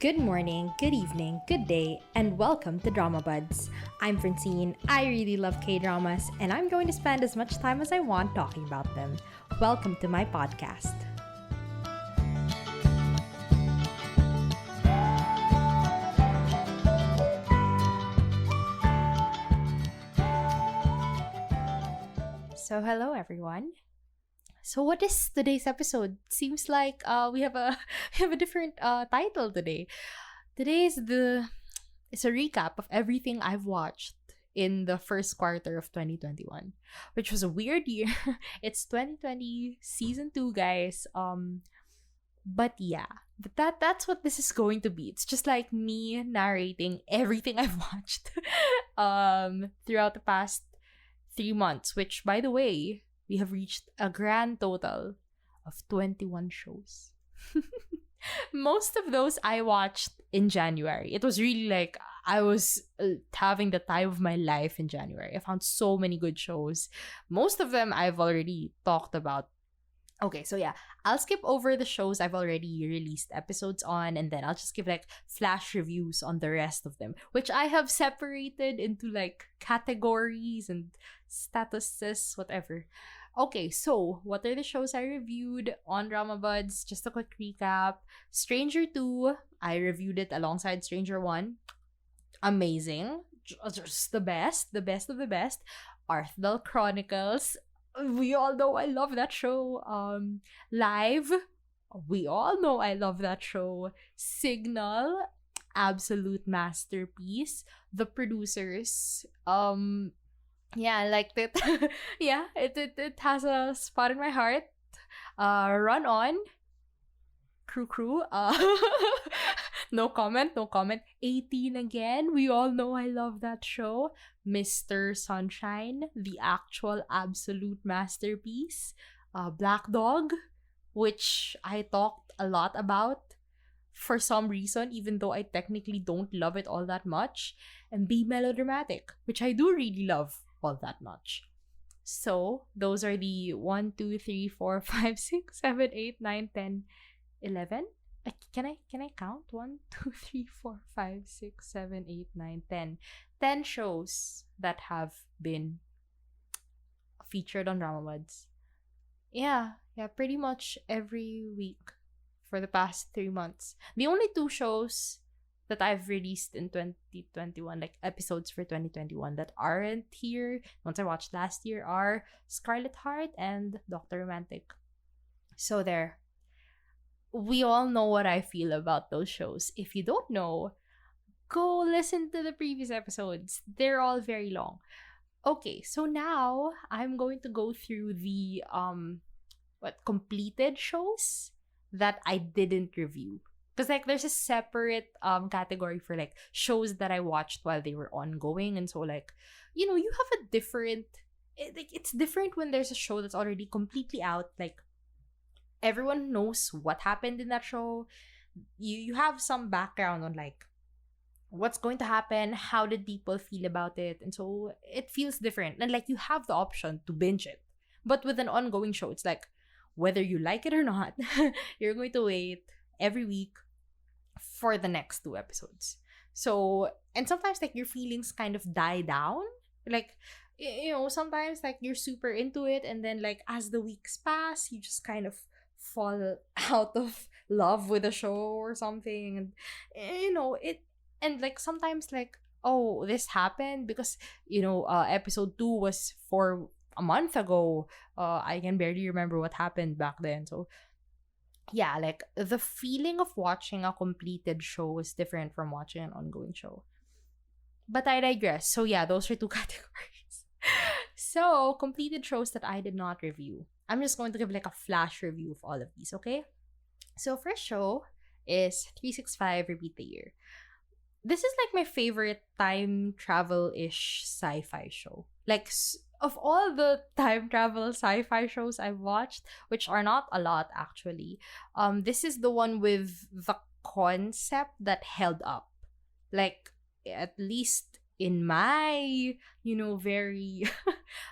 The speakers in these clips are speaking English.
Good morning, good evening, good day, and welcome to Drama Buds. I'm Francine, I really love K-dramas, and I'm going to spend as much time as I want talking about them. Welcome to my podcast. So hello everyone. So what is today's episode? Seems like we have a we have a different title today. Today's it's a recap of everything I've watched in the first quarter of 2021, which was a weird year. It's 2020 season 2, guys. But yeah, that's what this is going to be. It's just like me narrating everything I've watched throughout the past 3 months, which by the way, we have reached a grand total of 21 shows. Most of those I watched in January. It was really like I was having the time of my life in January. I found so many good shows. Most of them I've already talked about. Okay, so yeah, I'll skip over the shows I've already released episodes on, and then I'll just give like flash reviews on the rest of them, which I have separated into like categories and statuses, whatever. Okay, so what are the shows I reviewed on Drama Buds? Just a quick recap. Stranger 2, I reviewed it alongside Stranger 1. Amazing. Just the best of the best. Arthdal Chronicles. We all know I love that show. Live. We all know I love that show. Signal. Absolute masterpiece. The Producers. Yeah, I liked it. Yeah, it has a spot in my heart. Run On. Crew. No comment, no comment. 18 again. We all know I love that show. Mr. Sunshine, the actual absolute masterpiece. Black Dog, which I talked a lot about for some reason, even though I technically don't love it all that much. And Be Melodramatic, which I do really love all that much. So, those are the 1, 2, 3, 4, 5, 6, 7, 8, 9, 10, 11. Can I count? 1, 2, 3, 4, 5, 6, 7, 8, 9, 10. 10 shows that have been featured on Drama Buds. Yeah, pretty much every week for the past 3 months. The only 2 shows that I've released in 2021, like episodes for 2021 that aren't here, ones I watched last year, are Scarlet Heart and Dr. Romantic. So there. We all know what I feel about those shows. If you don't know, go listen to the previous episodes. They're all very long. Okay, so now I'm going to go through the completed shows that I didn't review. Because like there's a separate category for like shows that I watched while they were ongoing, and so like you have a different it's different when there's a show that's already completely out, like everyone knows what happened in that show. You have some background on like what's going to happen, how did people feel about it, and so it feels different, and like you have the option to binge it. But with an ongoing show, it's like whether you like it or not, you're going to wait every week for the next 2 episodes. So, and sometimes like your feelings kind of die down, like sometimes like you're super into it, and then like as the weeks pass, you just kind of fall out of love with the show or something, and it, and like sometimes like, oh, this happened because episode 2 was for a month ago. I can barely remember what happened back then. So yeah, like the feeling of watching a completed show is different from watching an ongoing show. But I digress. So yeah, those are 2 categories. So completed shows that I did not review. I'm just going to give like a flash review of all of these, okay? So first show is 365 Repeat the Year. This is like my favorite time travel-ish sci-fi show. Like of all the time travel sci-fi shows I've watched, which are not a lot actually, this is the one with the concept that held up. Like at least in my, very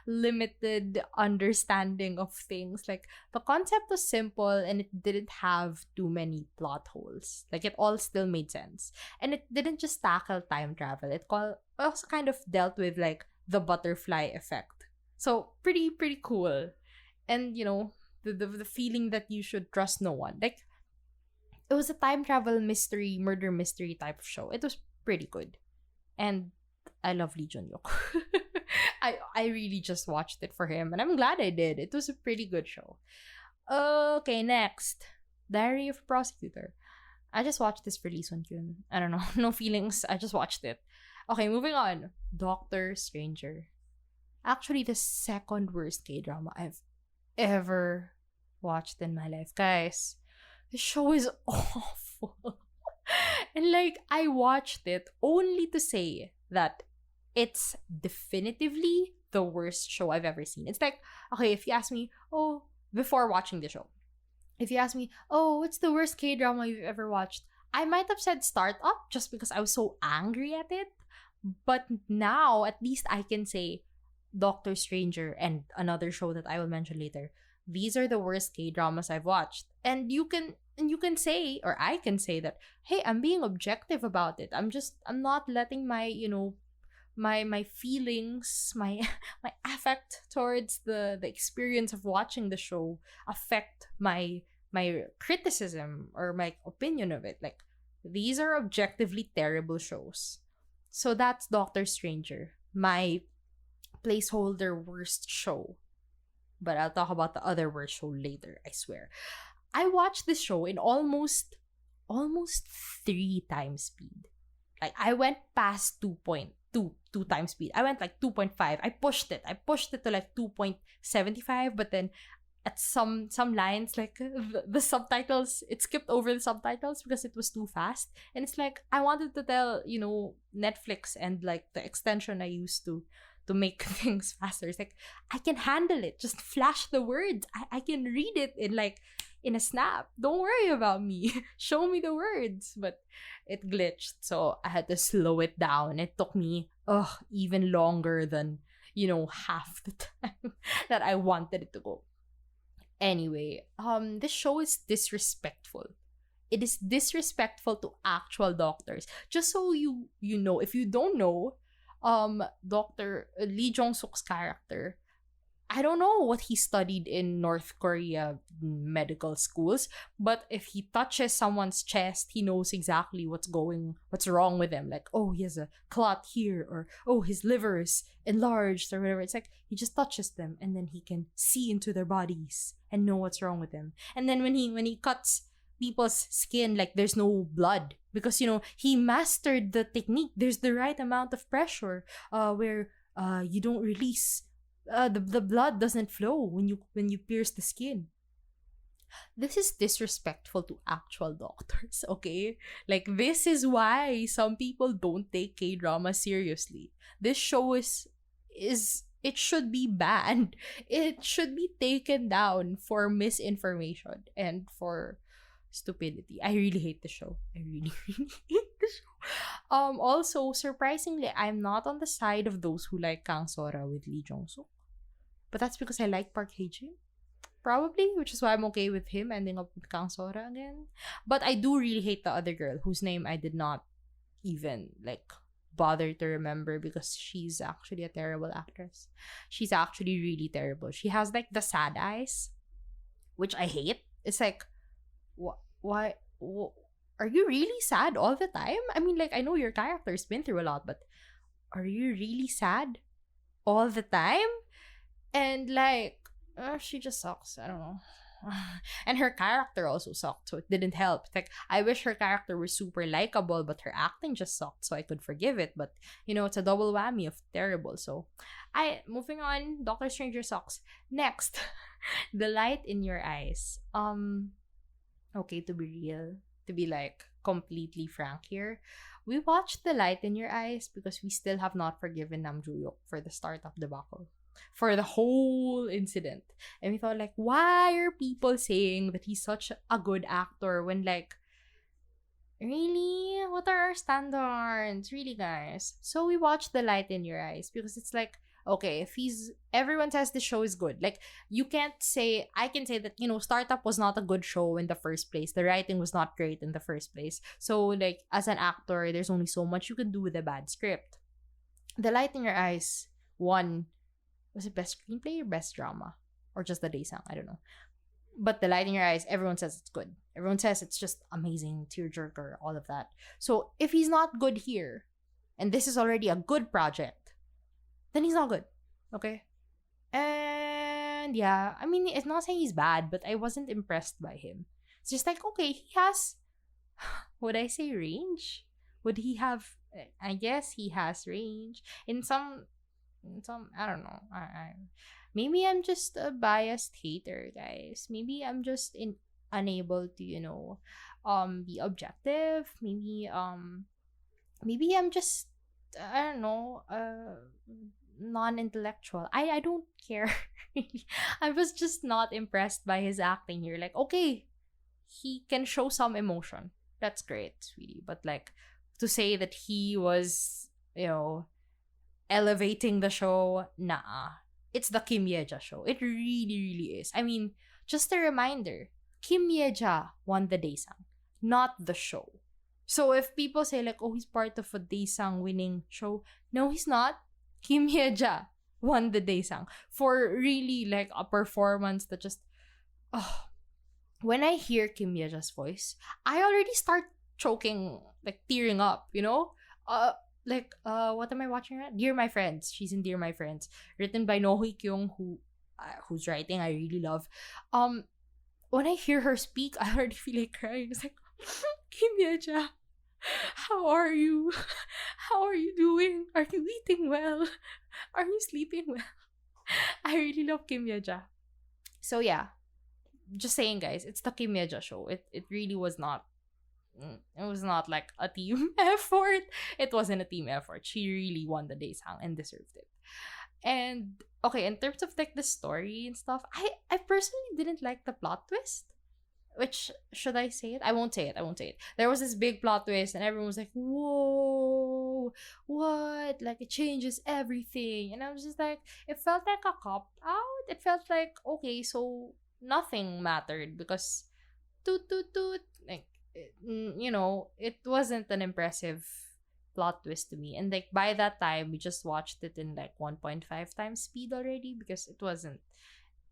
limited understanding of things, like the concept was simple and it didn't have too many plot holes. Like it all still made sense. And it didn't just tackle time travel. Also kind of dealt with like the butterfly effect. So pretty cool. And the feeling that you should trust no one. Like it was a time travel mystery, murder mystery type of show. It was pretty good. And I love Lee Jun-hyuk. I really just watched it for him and I'm glad I did. It was a pretty good show. Okay, next. Diary of a Prosecutor. I just watched this for Lee Sun-kyun. I don't know. No feelings. I just watched it. Okay, moving on. Doctor Stranger. Actually, the second worst K-drama I've ever watched in my life. Guys, the show is awful. And like, I watched it only to say that it's definitively the worst show I've ever seen. It's like, okay, if you ask me, oh, before watching the show, if you ask me, oh, what's the worst K-drama you've ever watched? I might have said Startup just because I was so angry at it. But now, at least I can say Doctor Stranger and another show that I will mention later. These are the worst K-dramas I've watched. And you can say, or I can say that, hey, I'm being objective about it. I'm not letting my, my feelings, my my affect towards the experience of watching the show affect my criticism or my opinion of it. Like, these are objectively terrible shows. So that's Doctor Stranger, my placeholder worst show. But I'll talk about the other worst show later, I swear. I watched this show in almost 3 times speed. Like, I went past 2 times speed. I went like 2.5. I pushed it to like 2.75, but then at some lines, like the subtitles, it skipped over the subtitles because it was too fast. And it's like, I wanted to tell, Netflix and like the extension I used to make things faster. It's like, I can handle it. Just flash the words. I can read it in a snap. Don't worry about me. Show me the words. But it glitched, so I had to slow it down. It took me even longer than, half the time that I wanted it to go. Anyway, this show is disrespectful. It is disrespectful to actual doctors. Just so you know, if you don't know, Dr. Lee Jong-suk's character, I don't know what he studied in North Korea medical schools, but if he touches someone's chest, he knows exactly what's wrong with them. Like, oh, he has a clot here, or oh, his liver is enlarged, or whatever. It's like, he just touches them and then he can see into their bodies and know what's wrong with them. And then when he cuts people's skin, like, there's no blood because, he mastered the technique. There's the right amount of pressure where you don't release the blood doesn't flow when you pierce the skin. This is disrespectful to actual doctors, okay? Like, this is why some people don't take K-drama seriously. This show is it should be banned. It should be taken down for misinformation and for stupidity. I really hate the show. I really, really hate the show. Also, surprisingly, I'm not on the side of those who like Kang Sora with Lee Jong-suk. But that's because I like Park Hae-jin. Probably, which is why I'm okay with him ending up with Kang Sora again. But I do really hate the other girl, whose name I did not even, like, bother to remember because she's actually a terrible actress. She's actually really terrible. She has, like, the sad eyes, which I hate. It's like, why? Are you really sad all the time? I mean, like, I know your character's been through a lot, but are you really sad all the time? And, like, she just sucks. I don't know. And her character also sucked, so it didn't help. Like, I wish her character was super likable, but her acting just sucked, so I could forgive it. But, it's a double whammy of terrible. So, moving on, Doctor Stranger sucks. Next, The Light in Your Eyes. Okay, to be real, to be, like, completely frank here, we watched The Light in Your Eyes because we still have not forgiven Nam Joo-hyuk for the startup debacle, for the whole incident. And we thought, like, why are people saying that he's such a good actor when, like, Really? What are our standards? Really, guys? So we watch The Light in Your Eyes because it's like, okay, if he's, everyone says the show is good. Like, you can't say, I can say that, Startup was not a good show in the first place. The writing was not great in the first place. So, like, as an actor, there's only so much you can do with a bad script. The Light in Your Eyes won, was it best screenplay or best drama? Or just the daysang? I don't know. But The Light in Your Eyes, everyone says it's good. Everyone says it's just amazing, tearjerker, all of that. So if he's not good here, and this is already a good project, then he's not good. Okay? And yeah, I mean, it's not saying he's bad, but I wasn't impressed by him. It's just like, okay, he has, would I say range? Would he have, I guess he has range. In some, I don't know. Maybe I'm just a biased hater, guys. Maybe I'm just unable to, be objective. Maybe I'm just, I don't know, non-intellectual. I don't care. I was just not impressed by his acting here. Like, okay, he can show some emotion. That's great, sweetie. But like, to say that he was, elevating the show, nah. It's the Kim Yeja show. It really, really is. I mean, just a reminder, Kim Yeja won the Daesang, not the show. So if people say like, oh, he's part of a Daesang winning show, no, he's not. Kim Yeja won the Daesang for really like a performance that just, oh, when I hear Kim Yeja's voice, I already start choking, like tearing up, what am I watching right? Dear My Friends. She's in Dear My Friends, written by No Hee Kyung, whose writing I really love. When I hear her speak, I already feel like crying. It's like, Kim Yeja, how are you? How are you doing? Are you eating well? Are you sleeping well? I really love Kim Yeja. So yeah, just saying, guys, it's the Kim Yeja show. It really was not. It was not like a team effort. It wasn't a team effort. She really won the Daesang and deserved it. And okay, in terms of like the story and stuff, I personally didn't like the plot twist. Which, should I say it? I won't say it. There was this big plot twist and everyone was like, whoa, what? Like, it changes everything. And I was just like, it felt like a cop out. It felt like, okay, so nothing mattered because toot toot toot, like, it wasn't an impressive plot twist to me. And like by that time, we just watched it in like 1.5 times speed already because it wasn't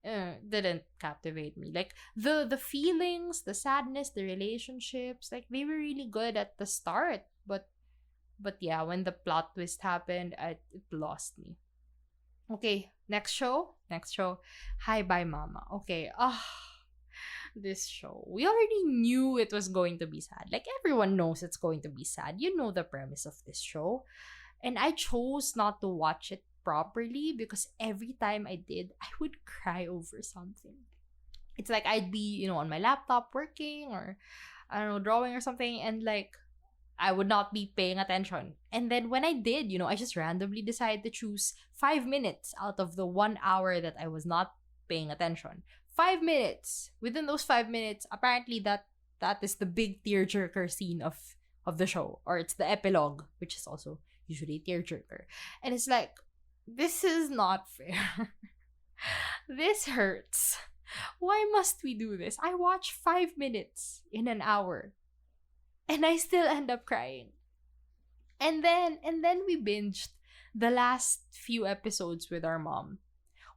didn't captivate me. Like the feelings, the sadness, the relationships, like they were really good at the start, but yeah, when the plot twist happened, it lost me. Okay, next show. Hi Bye Mama. Okay, this show. We already knew it was going to be sad. Like, everyone knows it's going to be sad. You know the premise of this show. And I chose not to watch it properly because every time I did, I would cry over something. It's like I'd be, on my laptop working or, I don't know, drawing or something, and like, I would not be paying attention. And then when I did, I just randomly decided to choose 5 minutes out of the 1 hour that I was not paying attention. 5 minutes. Within those 5 minutes, apparently that is the big tearjerker scene of the show, or it's the epilogue, which is also usually tearjerker. And it's like, this is not fair. This hurts. Why must we do this? I watch 5 minutes in an hour, and I still end up crying. And then we binged the last few episodes with our mom,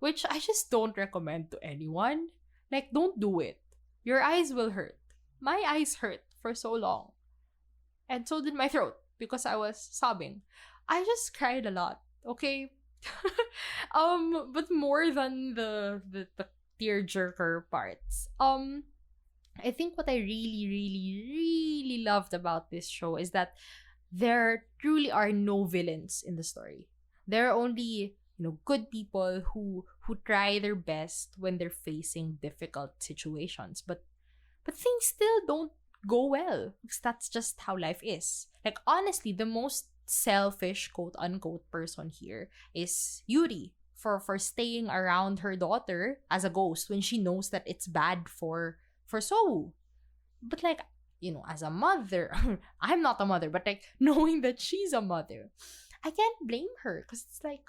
which I just don't recommend to anyone. Like, don't do it. Your eyes will hurt. My eyes hurt for so long. And so did my throat because I was sobbing. I just cried a lot, okay? But more than the tearjerker parts. I think what I really, really, really loved about this show is that there truly are no villains in the story. There are only good people who try their best when they're facing difficult situations, but things still don't go well because that's just how life is. Like, honestly, the most selfish quote unquote person here is Yuri for staying around her daughter as a ghost when she knows that it's bad for Sou. But like, as a mother, I'm not a mother, but like knowing that she's a mother, I can't blame her because it's like,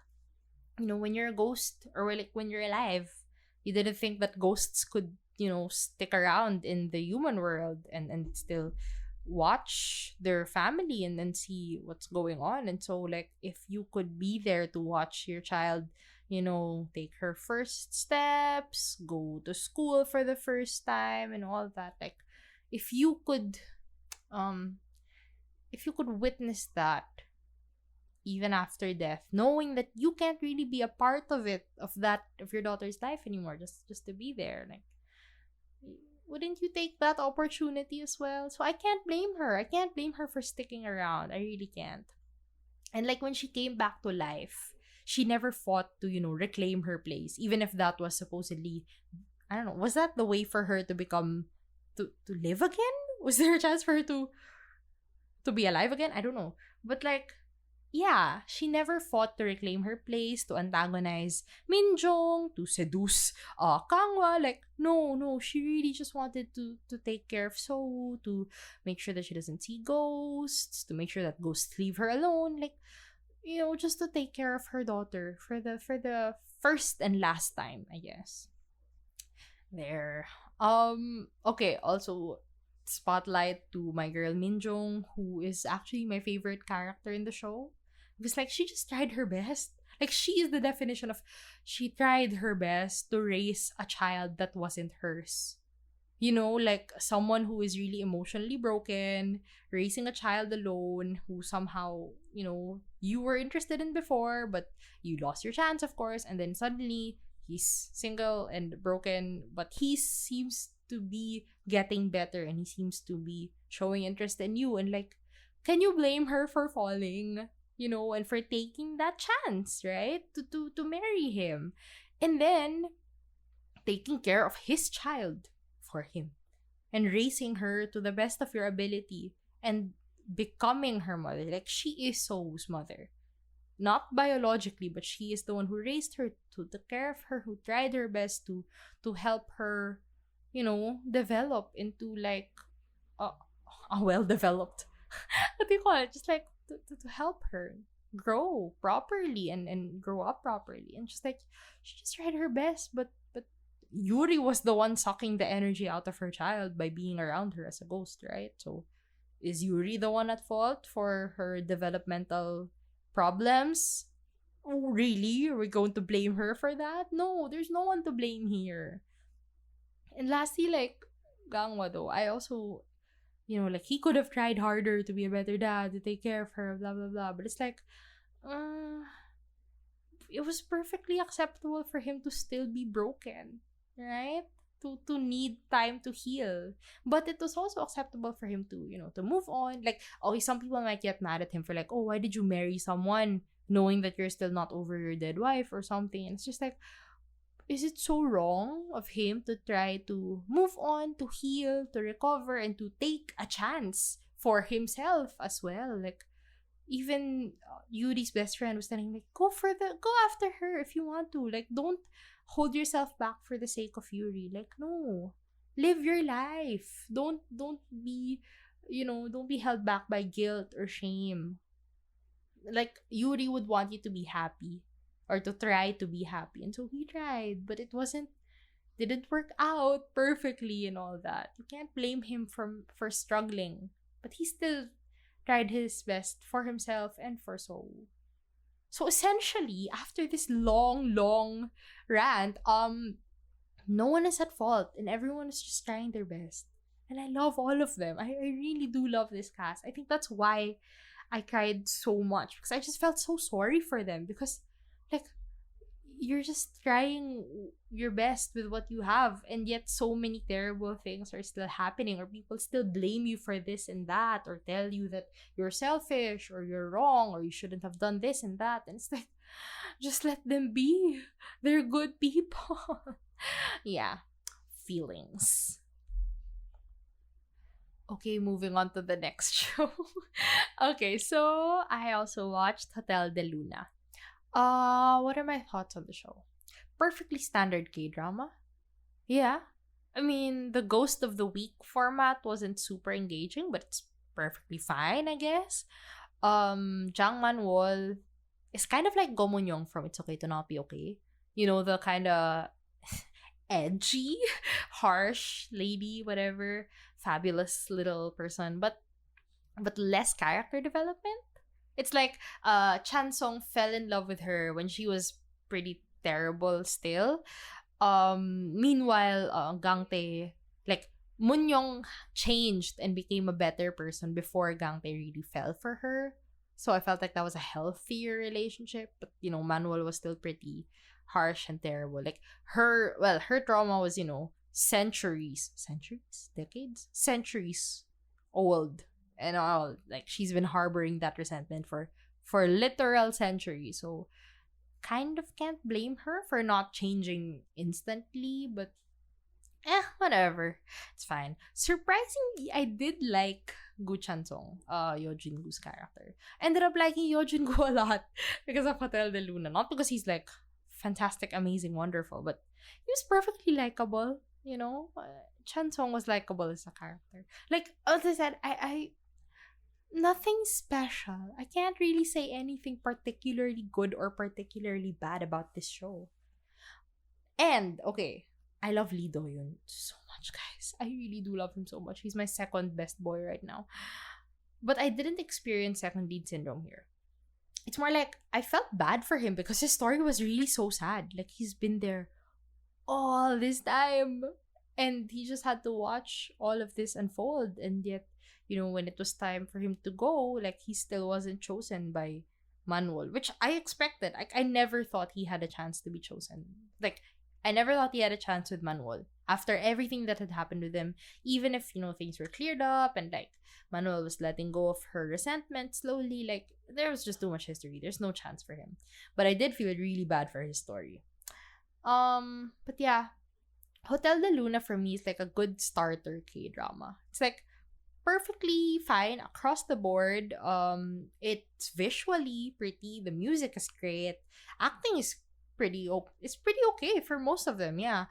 when you're a ghost or like when you're alive, you didn't think that ghosts could, stick around in the human world and still watch their family and see what's going on. And so, like, if you could be there to watch your child, take her first steps, go to school for the first time, and all that, like, if you could, um, if you could witness that even after death, knowing that you can't really be a part of it, of your daughter's life anymore, just to be there, like, wouldn't you take that opportunity as well? So I can't blame her. I can't blame her for sticking around. I really can't. And like when she came back to life, she never fought to, reclaim her place, even if that was supposedly, I don't know, was that the way for her to become, to live again? Was there a chance for her to be alive again? I don't know. But like, yeah, she never fought to reclaim her place, to antagonize Minjong, to seduce Kangwa. Like, no, she really just wanted to take care of So, to make sure that she doesn't see ghosts, to make sure that ghosts leave her alone. Like, just to take care of her daughter for the first and last time, I guess. There. Okay, also spotlight to my girl Minjong, who is actually my favorite character in the show. Because like she just tried her best. Like she is the definition of she tried her best to raise a child that wasn't hers. Like someone who is really emotionally broken, raising a child alone, who somehow, you were interested in before, but you lost your chance, of course, and then suddenly he's single and broken, but he seems to be getting better and he seems to be showing interest in you. And like, can you blame her for falling? And for taking that chance, right? To marry him. And then taking care of his child for him and raising her to the best of your ability and becoming her mother. Like she is So's mother. Not biologically, but she is the one who raised her, to take care of her, who tried her best to help her, develop into like a well developed what do you call it? Just like to help her grow properly and grow up properly. And just like she just tried her best, but Yuri was the one sucking the energy out of her child by being around her as a ghost, right? So is Yuri the one at fault for her developmental problems? Oh, really? Are we going to blame her for that? No, there's no one to blame here. And lastly, like, Gangwa though, I also, like, he could have tried harder to be a better dad, to take care of her, blah, blah, blah. But it's like, it was perfectly acceptable for him to still be broken, right? To need time to heal. But it was also acceptable for him to, to move on. Like, okay, some people might get mad at him for like, oh, why did you marry someone knowing that you're still not over your dead wife or something? And it's just like, is it so wrong of him to try to move on, to heal, to recover, and to take a chance for himself as well? Like, even Yuri's best friend was telling me, go after her if you want to. Like, don't hold yourself back for the sake of Yuri. Like, no, live your life. Don't be, don't be held back by guilt or shame. Like, Yuri would want you to be happy or to try to be happy, and so he tried, but it didn't work out perfectly and all that. You can't blame him for struggling, but he still tried his best for himself and for Soul. So essentially, after this long rant, no one is at fault and everyone is just trying their best. And I love all of them. I really do love this cast. I think that's why I cried so much, because I just felt so sorry for them, because like, you're just trying your best with what you have, and yet so many terrible things are still happening, or people still blame you for this and that, or tell you that you're selfish or you're wrong or you shouldn't have done this and that. And it's like, just let them be. They're good people. Yeah, feelings. Okay, moving on to the next show. Okay, so I also watched Hotel de Luna. What are my thoughts on the show? Perfectly standard K-drama. Yeah. I mean, the Ghost of the Week format wasn't super engaging, but it's perfectly fine, I guess. Jang Man-wol is kind of like Go Mun-young from It's Okay to Not Be Okay. You know, the kind of edgy, harsh lady, whatever, fabulous little person, but less character development. It's like Chan Song fell in love with her when she was pretty terrible still. Meanwhile, Gang Tae, like, Munyong changed and became a better person before Gang Tae really fell for her. So I felt like that was a healthier relationship. But, Manuel was still pretty harsh and terrible. Like, her trauma was, centuries old and all. Like, she's been harboring that resentment for literal centuries. So kind of can't blame her for not changing instantly, but whatever. It's fine. Surprisingly, I did like Gu Chansong, Yojin Gu's character. Ended up liking Yojin Gu a lot because of Hotel de Luna. Not because he's like fantastic, amazing, wonderful, but he was perfectly likable, Chansong was likable as a character. Like, as I said, I nothing special. I can't really say anything particularly good or particularly bad about this show. And, okay, I love Lee Do-yoon so much, guys. I really do love him so much. He's my second best boy right now. But I didn't experience second lead syndrome here. It's more like I felt bad for him because his story was really so sad. Like, he's been there all this time. And he just had to watch all of this unfold. And yet, when it was time for him to go, like, he still wasn't chosen by Manuel, which I expected. I never thought he had a chance to be chosen. Like, I never thought he had a chance with Manuel after everything that had happened with him, even if, things were cleared up and, like, Manuel was letting go of her resentment slowly. Like, there was just too much history. There's no chance for him. But I did feel really bad for his story. But yeah, Hotel de Luna for me is like a good starter K-drama. It's like perfectly fine across the board. It's visually pretty. The music is great. Acting is pretty okay for most of them. Yeah.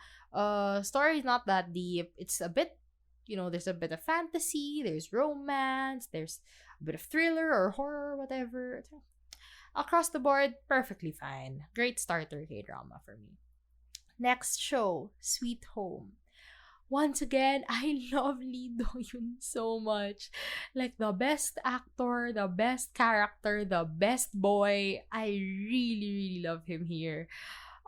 Story is not that deep. It's a bit, there's a bit of fantasy. There's romance. There's a bit of thriller or horror, whatever. Across the board, perfectly fine. Great starter K-drama for me. Next show, Sweet Home. Once again, I love Lee Do-yoon so much. Like, the best actor, the best character, the best boy. I really, really love him here.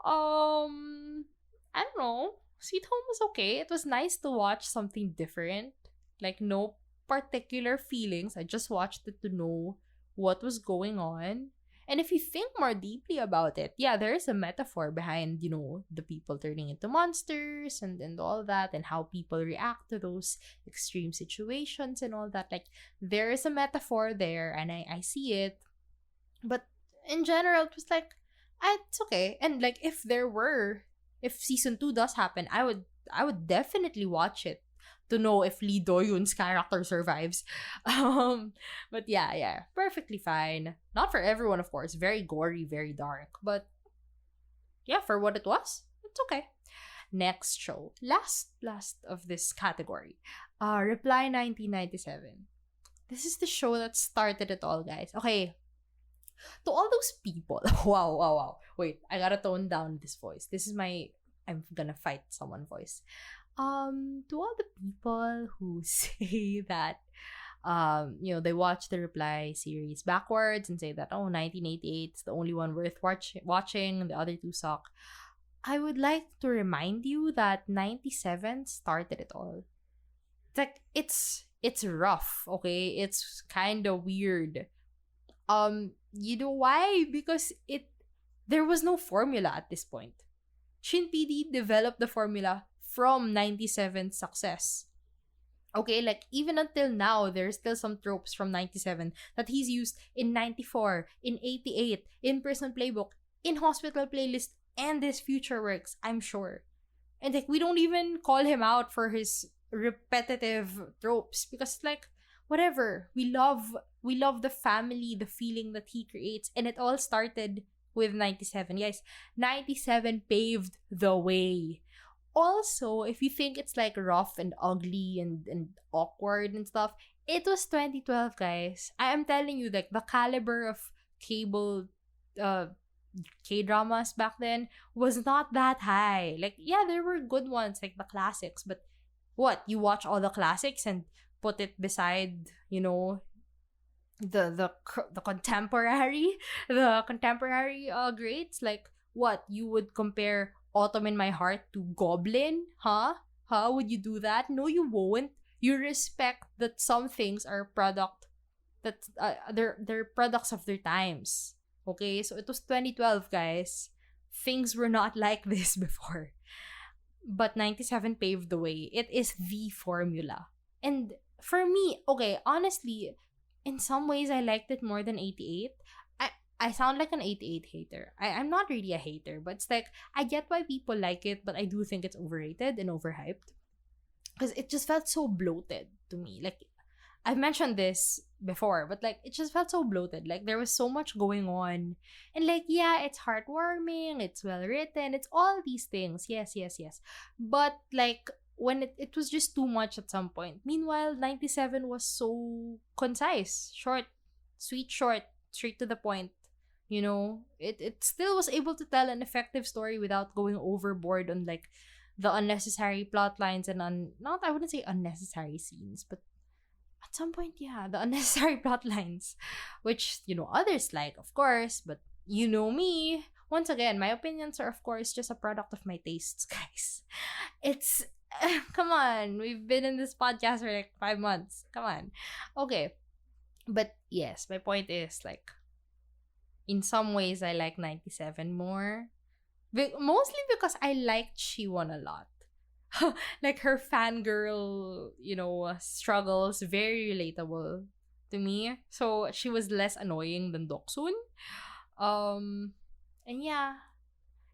I don't know. Sweet Home was okay. It was nice to watch something different. Like, no particular feelings. I just watched it to know what was going on. And if you think more deeply about it, yeah, there is a metaphor behind, the people turning into monsters and all that, and how people react to those extreme situations and all that. Like, there is a metaphor there, and I see it. But in general, it was like, it's okay. And like, if season 2 does happen, I would definitely watch it to know if Lee Do-yoon's character survives. But yeah, perfectly fine. Not for everyone, of course. Very gory, very dark. But yeah, for what it was, it's okay. Next show. Last of this category. Reply 1997. This is the show that started it all, guys. Okay. To all those people. Wow. Wait, I gotta tone down this voice. This is I'm gonna fight someone voice. To all the people who say that they watch the Reply series backwards and say that 1988 is the only one worth watching, the other two suck, I would like to remind you that 97 started it all. It's like, it's rough, okay? It's kind of weird. You know why? Because there was no formula at this point. Shin PD developed the formula from 97's success. Okay, like, even until now, there's still some tropes from 97 that he's used in 94, in 88, in Prison Playbook, in Hospital Playlist, and his future works, I'm sure. And like, we don't even call him out for his repetitive tropes because, like, whatever. We love the family, the feeling that he creates, and it all started with 97. Guys, 97 paved the way. also, if you think it's like rough and ugly and awkward and stuff, it was 2012, guys. I am telling you, like, the caliber of cable uh K dramas back then was not that high. Like, yeah, there were good ones, like the classics, but what? You watch all the classics and put it beside, the contemporary greats, like, what, you would compare Autumn in My Heart to Goblin? How would you do that? No, you won't. You respect that some things are product that they're products of their times. Okay, so it was 2012, guys. Things were not like this before, but 97 paved the way. It is the formula. And for me, okay, honestly, in some ways I liked it more than 88. I sound like an 88 hater. I'm not really a hater, but it's like I get why people like it, but I do think it's overrated and overhyped. Because it just felt so bloated to me. Like, I've mentioned this before, but like it just felt so bloated. Like there was so much going on. And like, yeah, it's heartwarming, it's well written, it's all these things. Yes, yes, yes. But like when it was just too much at some point. Meanwhile, 97 was so concise, short, sweet, short, straight to the point. It still was able to tell an effective story without going overboard on like the unnecessary plot lines and not, I wouldn't say unnecessary scenes, but at some point, yeah, the unnecessary plot lines, which, others like, of course, but you know me. Once again, my opinions are, of course, just a product of my tastes, guys. It's, come on, we've been in this podcast for like 5 months. Come on. Okay. But yes, my point is, like, in some ways, I like 97 more. Mostly because I liked Shiwon a lot. Like her fangirl, struggles, very relatable to me. So she was less annoying than Doksun. And yeah,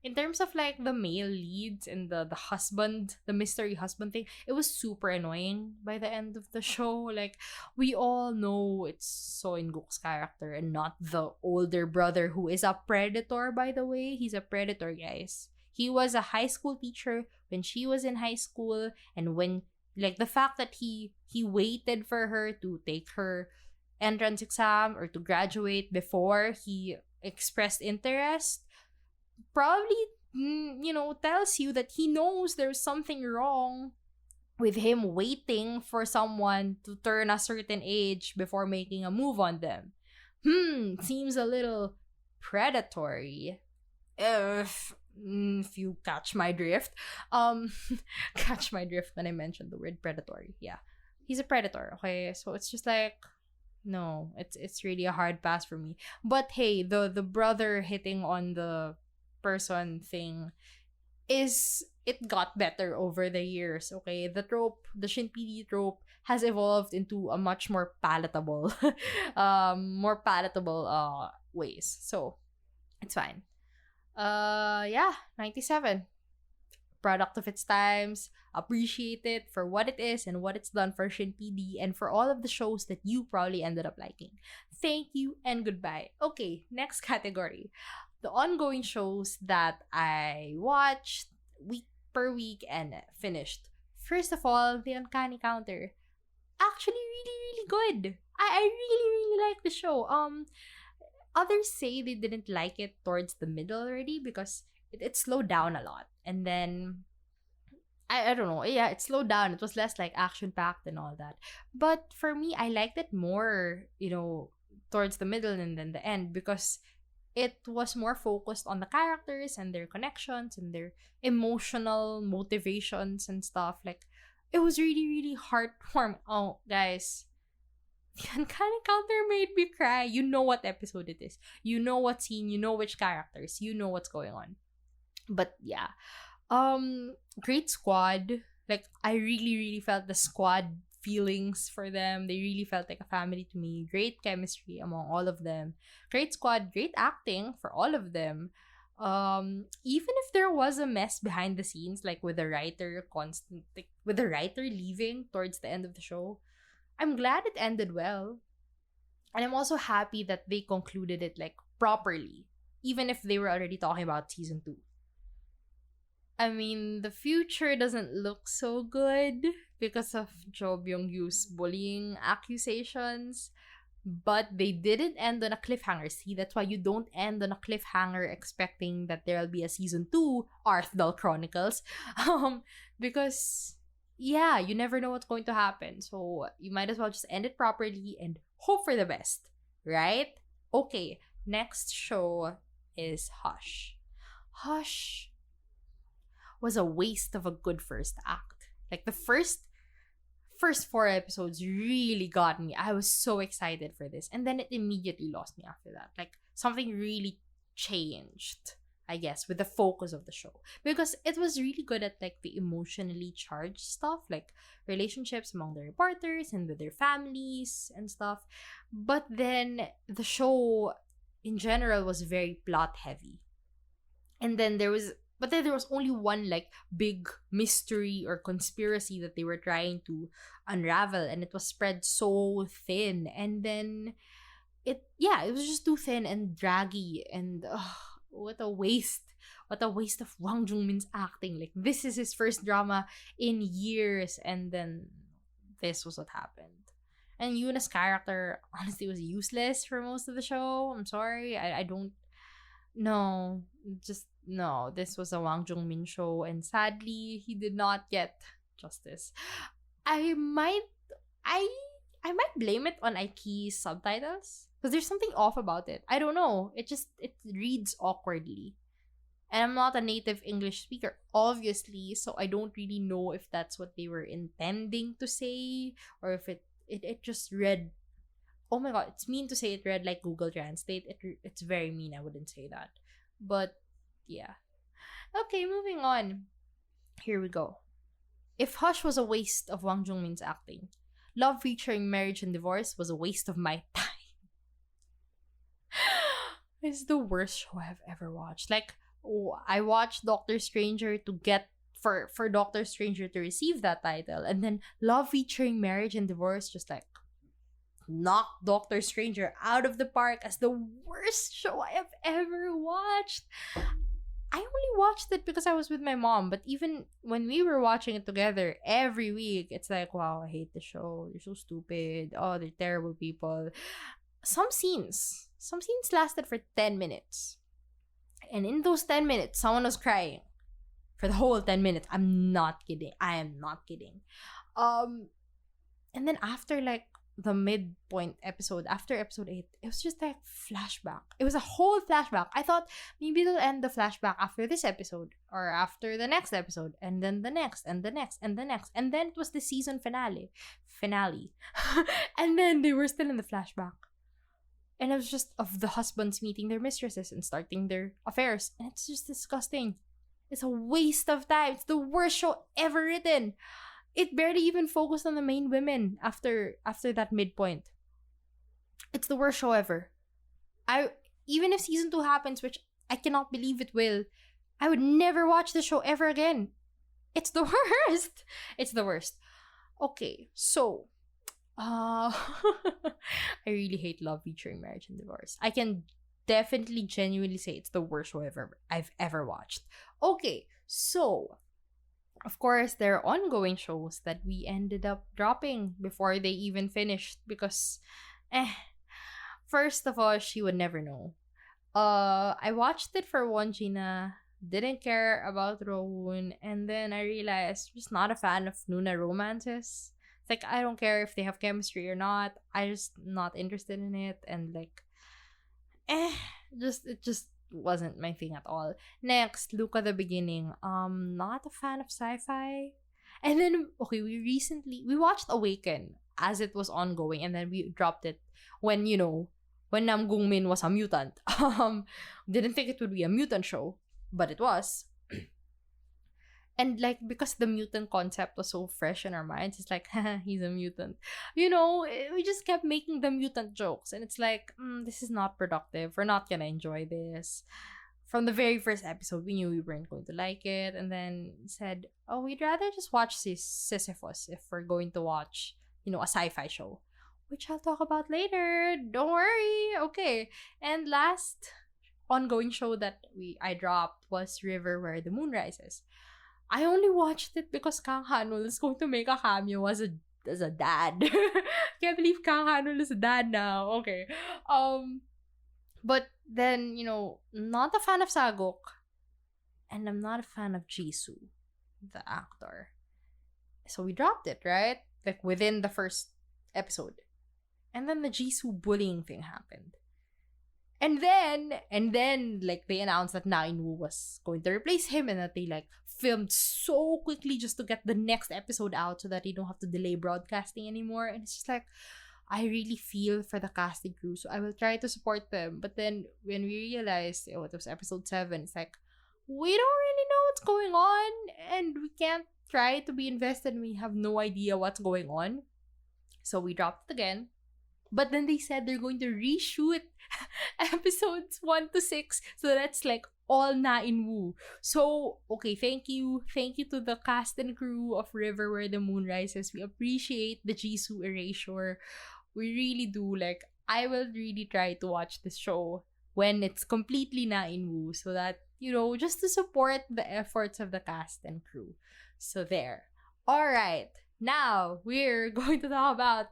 in terms of like the male leads and the husband, the mystery husband thing, it was super annoying by the end of the show. Like, we all know it's So In-guk's character and not the older brother who is a predator, by the way. He's a predator, guys. He was a high school teacher when she was in high school, and when, like, the fact that he waited for her to take her entrance exam or to graduate before he expressed interest probably tells you that he knows there's something wrong with him waiting for someone to turn a certain age before making a move on them. Seems a little predatory, if you catch my drift. Catch my drift when I mentioned the word predatory. Yeah, he's a predator. Okay, so it's just like, no, it's really a hard pass for me. But hey, the brother hitting on the person thing it got better over the years. Okay, the Shinpidi trope has evolved into a much more palatable ways, so it's fine. Yeah, 97, product of its times. Appreciate it for what it is and what it's done for Shinpidi and for all of the shows that you probably ended up liking. Thank you and goodbye. Okay, next category, the ongoing shows that I watched week per week and finished. First of all, The Uncanny Counter. Actually, really, really good. I really, really like the show. Others say they didn't like it towards the middle already because it slowed down a lot. And then, I don't know. Yeah, it slowed down. It was less like action packed and all that. But for me, I liked it more, towards the middle and then the end because it was more focused on the characters and their connections and their emotional motivations and stuff. Like, it was really, really heartwarming. Oh, guys, the Uncanny Counter made me cry. You know what episode it is. You know what scene. You know which characters. You know what's going on. But yeah, great squad. Like, I really, really felt the squad feelings for them. They really felt like a family to me. Great chemistry among all of them. Great squad, great acting for all of them. Even if there was a mess behind the scenes, like with the writer leaving towards the end of the show, I'm glad it ended well. And I'm also happy that they concluded it like properly, even if they were already talking about season 2. I mean, the future doesn't look so good because of Jo Byung-yu's bullying accusations. But they didn't end on a cliffhanger. See, that's why you don't end on a cliffhanger expecting that there'll be a season 2 Arthdal Chronicles. Um, because yeah, you never know what's going to happen. So you might as well just end it properly and hope for the best, right? Okay, next show is Hush. Hush was a waste of a good first act. Like the first four episodes really got me. I was so excited for this. And then it immediately lost me after that. Like something really changed, I guess, with the focus of the show. Because it was really good at like the emotionally charged stuff, like relationships among the reporters and with their families and stuff. But then the show in general was very plot heavy. And then there was only one like big mystery or conspiracy that they were trying to unravel, and it was spread so thin. And then it was just too thin and draggy, and what a waste. What a waste of Wang Jungmin's acting. Like this is his first drama in years, and then this was what happened. And Yuna's character honestly was useless for most of the show. I'm sorry. I don't no, just no. This was a Wang Jungmin show, and sadly, he did not get justice. I might, I, I might blame it on IKEA's subtitles because there's something off about it. I don't know. It reads awkwardly, and I'm not a native English speaker, obviously, so I don't really know if that's what they were intending to say or if it just read. Oh my god, it's mean to say it read like Google Translate. It's very mean. I wouldn't say that. But yeah. Okay, moving on. Here we go. If Hush was a waste of Wang Jungmin's acting, Love featuring Marriage and Divorce was a waste of my time. It's the worst show I've ever watched. Like, I watched Doctor Stranger to get for Doctor Stranger to receive that title, and then Love featuring Marriage and Divorce just like knocked Doctor Stranger out of the park as the worst show I have ever watched. I only watched it because I was with my mom, but even when we were watching it together every week, it's like, wow, I hate the show. They're so stupid. Oh, they're terrible people. Some scenes lasted for 10 minutes. And in those 10 minutes, someone was crying for the whole 10 minutes. I'm not kidding. I am not kidding. And then after like the midpoint episode, after episode 8, it was just like flashback. It was a whole flashback. I thought maybe they'll end the flashback after this episode or after the next episode, and then the next and the next and the next, and then it was the season finale. And then they were still in the flashback, and it was just of the husbands meeting their mistresses and starting their affairs, and it's just disgusting. It's a waste of time. It's the worst show ever written. It barely even focused on the main women after that midpoint. It's the worst show ever. Even if season 2 happens, which I cannot believe it will, I would never watch the show ever again. It's the worst. It's the worst. Okay, so I really hate Love featuring Marriage and Divorce. I can definitely genuinely say it's the worst show I've ever watched. Okay, so of course, there are ongoing shows that we ended up dropping before they even finished because, first of all, she would never know. I watched it for Wonjina, didn't care about Rowoon, and then I realized I'm just not a fan of Nuna romances. It's like, I don't care if they have chemistry or not. I just not interested in it, and like, it just wasn't my thing at all. Next, Luca the Beginning. Not a fan of sci-fi. And then, okay, we watched Awaken as it was ongoing, and then we dropped it when Nam Gungmin was a mutant. Didn't think it would be a mutant show, but it was. And like, because the mutant concept was so fresh in our minds, it's like, he's a mutant. We just kept making the mutant jokes. And it's like, this is not productive. We're not gonna enjoy this. From the very first episode, we knew we weren't going to like it. And then said, oh, we'd rather just watch Sisyphus if we're going to watch, a sci-fi show. Which I'll talk about later. Don't worry. Okay. And last, ongoing show that I dropped was River Where the Moon Rises. I only watched it because Kang Hanul is going to make a cameo as a dad. Can't believe Kang Hanul is a dad now. Okay. But then, not a fan of Sagok, and I'm not a fan of Jisoo, the actor. So we dropped it, right? Like within the first episode. And then the Jisoo bullying thing happened. And then like they announced that Na In-woo was going to replace him, and that they like filmed so quickly just to get the next episode out so that they don't have to delay broadcasting anymore. And it's just like, I really feel for the casting crew, so I will try to support them. But then when we realized, it was episode 7, it's like, we don't really know what's going on, and we can't try to be invested, and we have no idea what's going on. So we dropped it again. But then they said they're going to reshoot episodes 1 to 6. So that's like all Na In-woo. So, okay, thank you. Thank you to the cast and crew of River Where the Moon Rises. We appreciate the Jisoo erasure. We really do. Like, I will really try to watch this show when it's completely Na In-woo, so that, just to support the efforts of the cast and crew. So there. Alright. Now, we're going to talk about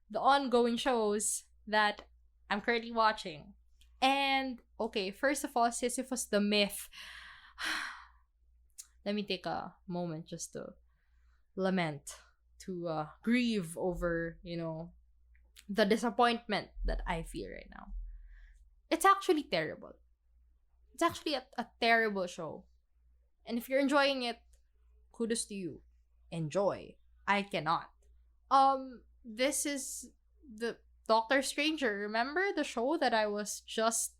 the ongoing shows that I'm currently watching. And, okay, first of all, Sisyphus the Myth. Let me take a moment just to lament, to grieve over, the disappointment that I feel right now. It's actually terrible. It's actually a terrible show. And if you're enjoying it, kudos to you. Enjoy. I cannot. This is the Doctor Stranger. Remember the show that I was just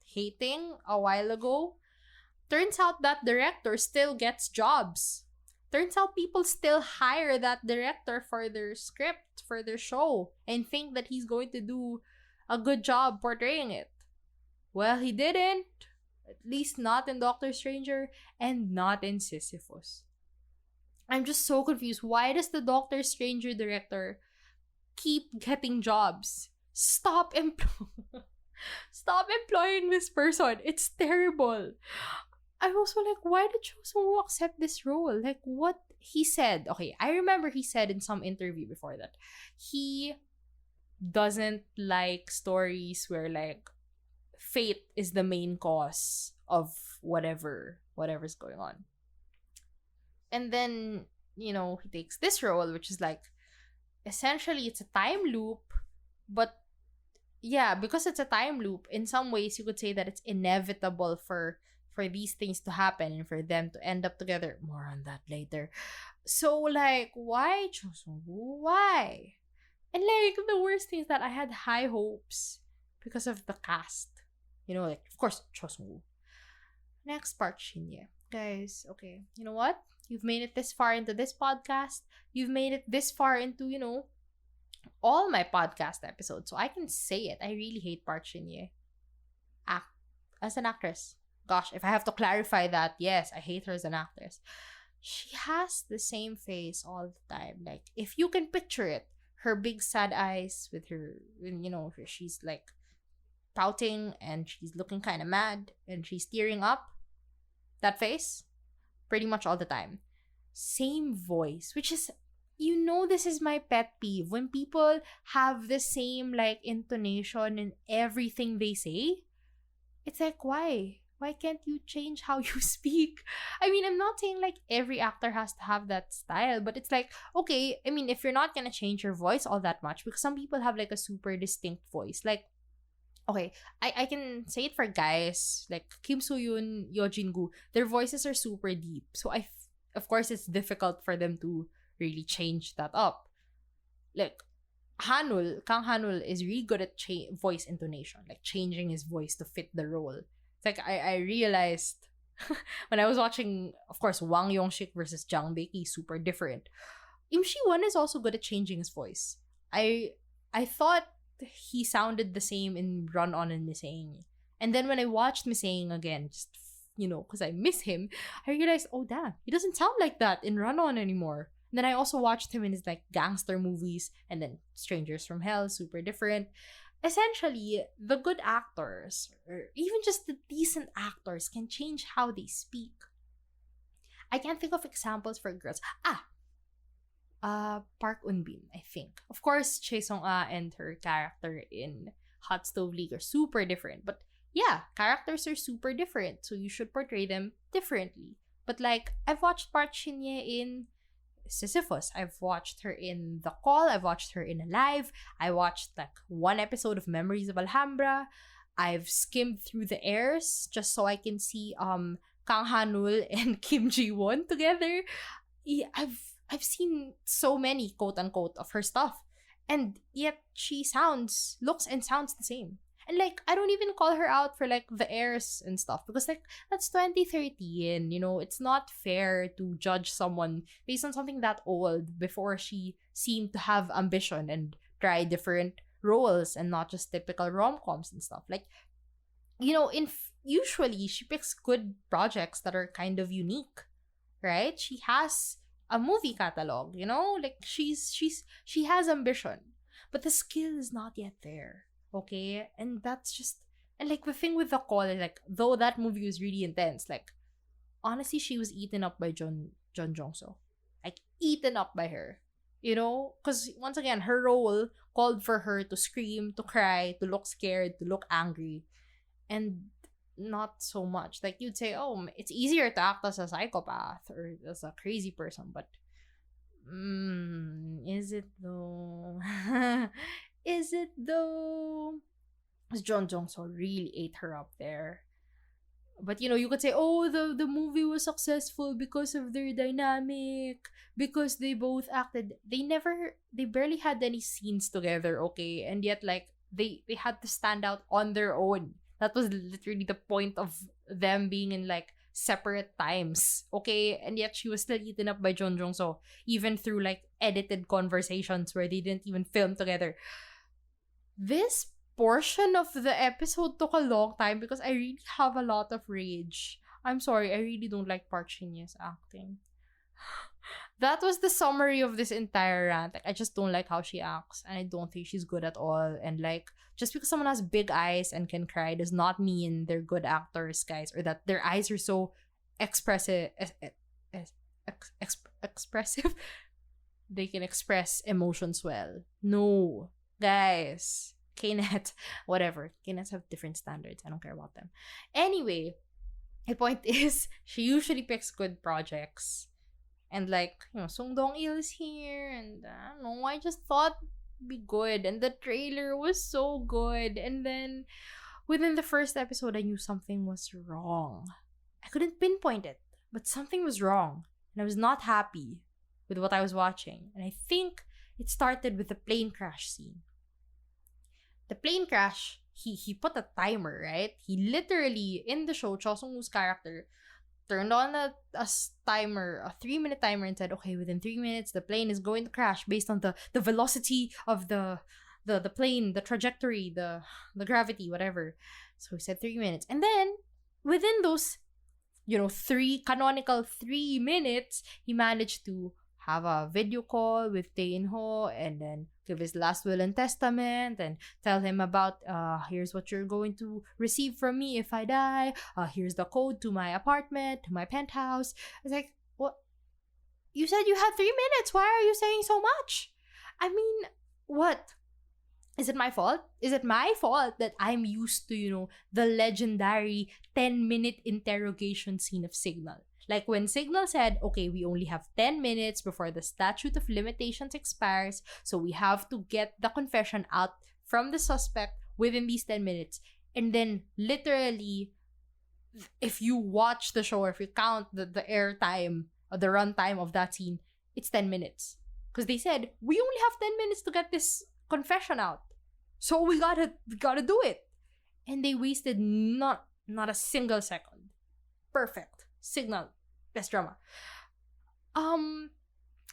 hating a while ago? Turns out that director still gets jobs. Turns out people still hire that director for their script, for their show, and think that he's going to do a good job portraying it. Well, he didn't. At least not in Doctor Stranger, and not in Sisyphus. I'm just so confused. Why does the Doctor Stranger director keep getting jobs? Stop employing this person. It's terrible. I'm also like, why did Cho Sung-woo accept this role? Like, what he said. Okay, I remember he said in some interview before that he doesn't like stories where like fate is the main cause of whatever's going on. And then, he takes this role, which is like, essentially, it's a time loop, but yeah, because it's a time loop, in some ways, you could say that it's inevitable for these things to happen and for them to end up together. More on that later. So, like, why Cho Sung-woo? Why? And, like, the worst thing is that I had high hopes because of the cast. Like, of course, Cho Sung-woo. Next part, Shinye. Guys, okay, you know what? You've made it this far into this podcast. You've made it this far into, all my podcast episodes. So I can say it. I really hate Park Shin-ye. As an actress. Gosh, if I have to clarify that, yes, I hate her as an actress. She has the same face all the time. Like, if you can picture it, her big sad eyes with her, she's like pouting and she's looking kind of mad and she's tearing up. That face, pretty much all the time. Same voice, which is, this is my pet peeve. When people have the same, like, intonation in everything they say, it's like, why? Why can't you change how you speak? I mean, I'm not saying, like, every actor has to have that style, but it's like, okay, I mean, if you're not gonna change your voice all that much, because some people have, like, a super distinct voice. Like, okay, I can say it for guys, like Kim Soo-yoon, Yo Jin-gu, their voices are super deep. So, of course, it's difficult for them to really change that up. Like, Kang Hanul is really good at voice intonation, like changing his voice to fit the role. It's like, I realized when I was watching, of course, Wang Yong-shik versus Jang Baek-hee, super different. Im Shi-won is also good at changing his voice. I thought he sounded the same in Run On and Missing. And then when I watched Missing again, just, because I miss him, I realized, oh damn, he doesn't sound like that in Run On anymore. And then I also watched him in his, like, gangster movies, and then Strangers from Hell, super different. essentially, the good actors, or even just the decent actors, can change how they speak. I can't think of examples for girls. Park Eun-bin, I think. Of course, Choi Sung-ah and her character in Hot Stove League are super different. But yeah, characters are super different, so you should portray them differently. But like, I've watched Park Shin-ye in Sisyphus. I've watched her in The Call. I've watched her in Alive. I watched like one episode of Memories of Alhambra. I've skimmed through the airs just so I can see Kang Hanul and Kim Ji Won together. Yeah, I've seen so many quote unquote of her stuff, and yet she looks and sounds the same. And like, I don't even call her out for like the airs and stuff, because like, that's 2013, it's not fair to judge someone based on something that old before she seemed to have ambition and try different roles and not just typical rom-coms and stuff. Like, usually she picks good projects that are kind of unique, right? She has a movie catalog, like she has ambition, but the skill is not yet there. Okay, and that's just, and like, the thing with The Call is like, though that movie was really intense, like, honestly, she was eaten up by John Jong-so, like eaten up by her, because once again, her role called for her to scream, to cry, to look scared, to look angry, and not so much. Like, you'd say, oh, it's easier to act as a psychopath or as a crazy person, but is it though? Is it though? Because John Jong-so really ate her up there. But you could say, oh, the movie was successful because of their dynamic, because they both acted. They barely had any scenes together, okay, and yet like they had to stand out on their own. That was literally the point of them being in like separate times, okay, and yet she was still eaten up by John Jong-so, even through like edited conversations where they didn't even film together. This portion of the episode took a long time because I really have a lot of rage. I'm sorry, I really don't like Park Shin-ye's acting. That was the summary of this entire rant. Like, I just don't like how she acts, and I don't think she's good at all. And like, just because someone has big eyes and can cry does not mean they're good actors, guys, or that their eyes are so expressive. Expressive. They can express emotions well. No, guys. Knet, whatever. Knets have different standards. I don't care about them. Anyway, my point is, she usually picks good projects. And like, Song Dong-il is here, and I don't know, I just thought it'd be good. And the trailer was so good. And then within the first episode, I knew something was wrong. I couldn't pinpoint it, but something was wrong. And I was not happy with what I was watching. And I think it started with the plane crash scene. The plane crash, he put a timer, right? He literally, in the show, Cho Sung-woo's character turned on a timer, a 3-minute timer, and said, okay, within 3 minutes, the plane is going to crash based on the velocity of the plane, the trajectory, the gravity, whatever. So he said 3 minutes. And then, within those, 3 minutes, he managed to have a video call with Tae In-ho and then give his last will and testament and tell him about, here's what you're going to receive from me if I die. Here's the code to my apartment, to my penthouse. It's like, what? You said you had 3 minutes. Why are you saying so much? I mean, what? Is it my fault? Is it my fault that I'm used to, the legendary 10-minute interrogation scene of Signal? Like when Signal said, okay, we only have 10 minutes before the statute of limitations expires, so we have to get the confession out from the suspect within these 10 minutes. And then literally, if you watch the show or if you count the air time or the run time of that scene, it's 10 minutes. Because they said, we only have 10 minutes to get this confession out. So we gotta do it. And they wasted not a single second. Perfect. Signal. Best drama.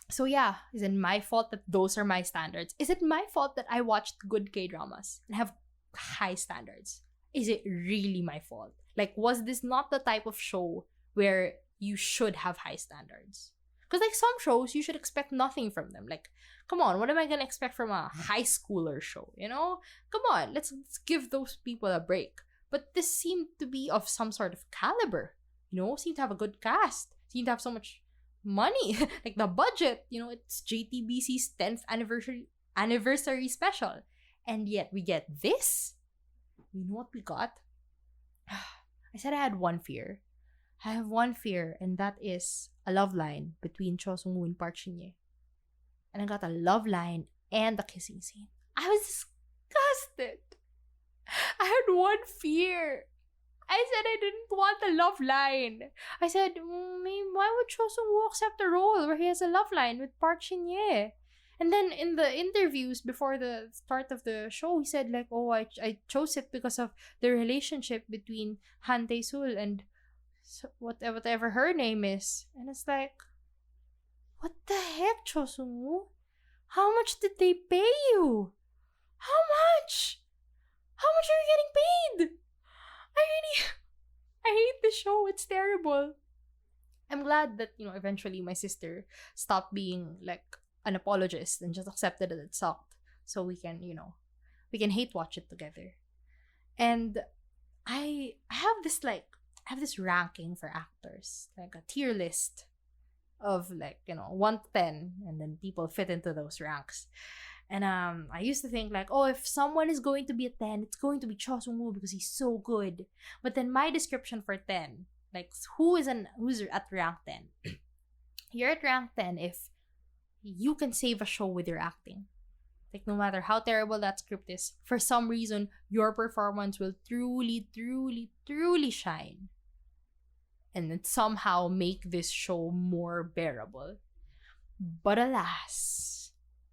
So yeah, is it my fault that those are my standards? Is it my fault that I watched good K-dramas and have high standards? Is it really my fault? Like, was this not the type of show where you should have high standards? Because like some shows, you should expect nothing from them. Like, come on, what am I gonna expect from a high schooler show? You know, come on, let's give those people a break. But this seemed to be of some sort of caliber. You know, seemed to have a good cast. Seemed to have so much money, like the budget. You know, it's JTBC's 10th anniversary special, and yet we get this. You know what we got? I said I had one fear. I have one fear, and that is a love line between Cho Sung-woo and Park Shin-ye. And I got a love line and a kissing scene. I was disgusted. I had one fear. I said I didn't want a love line. I said, maybe why would Cho Sung-woo accept a role where he has a love line with Park Shin-ye? And then in the interviews before the start of the show, he said like, oh, I chose it because of the relationship between Han Tae-sul and whatever her name is. And it's like, what the heck, Cho Sung-woo? How much did they pay you? How much? How much are you getting paid? I hate this show. It's terrible. I'm glad that, you know, eventually my sister stopped being like an apologist and just accepted that it sucked. So we can, you know, we can hate watch it together. And I have this ranking for actors, like a tier list of like, you know, 1 to 10, and then people fit into those ranks. And I used to think like, oh, if someone is going to be a 10, it's going to be Cho Sung-woo because he's so good. But then my description for 10, like who's at rank 10? You're at rank 10 if you can save a show with your acting. Like no matter how terrible that script is, for some reason your performance will truly, truly, truly shine. And then somehow make this show more bearable. But alas,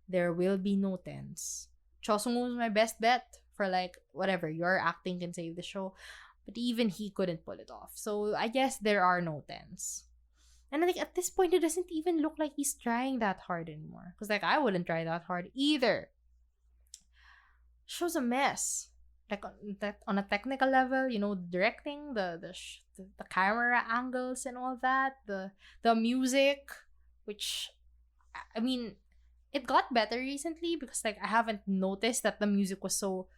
there will be no 10s. Cho Sung-woo was my best bet for like, whatever, your acting can save the show. But even he couldn't pull it off. So I guess there are no 10s. And like at this point, it doesn't even look like he's trying that hard anymore. Because like I wouldn't try that hard either. Show's a mess. Like on a technical level, you know, directing, the camera angles and all that, the music, which I mean, it got better recently because like I haven't noticed that the music was so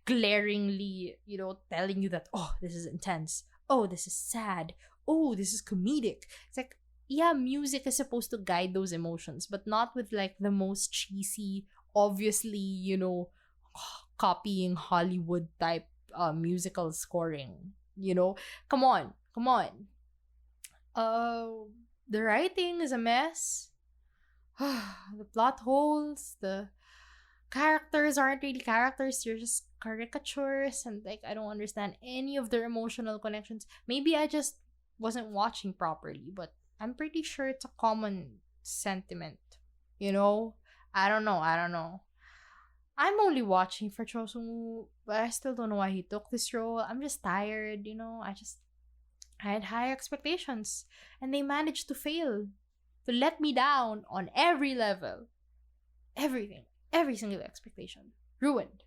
glaringly, you know, telling you that, oh, this is intense, oh, this is sad, oh, this is comedic. It's like, yeah, music is supposed to guide those emotions, but not with like the most cheesy, obviously, you know, copying Hollywood type musical scoring. You know, come on. The writing is a mess. The plot holes, the characters aren't really characters, they're just caricatures, and like I don't understand any of their emotional connections. Maybe I just wasn't watching properly, but I'm pretty sure it's a common sentiment. You know? I don't know. I'm only watching for Cho Sung-woo, but I still don't know why he took this role. I'm just tired, you know? I had high expectations, and they managed to fail. To let me down on every level. Everything. Every single expectation. Ruined.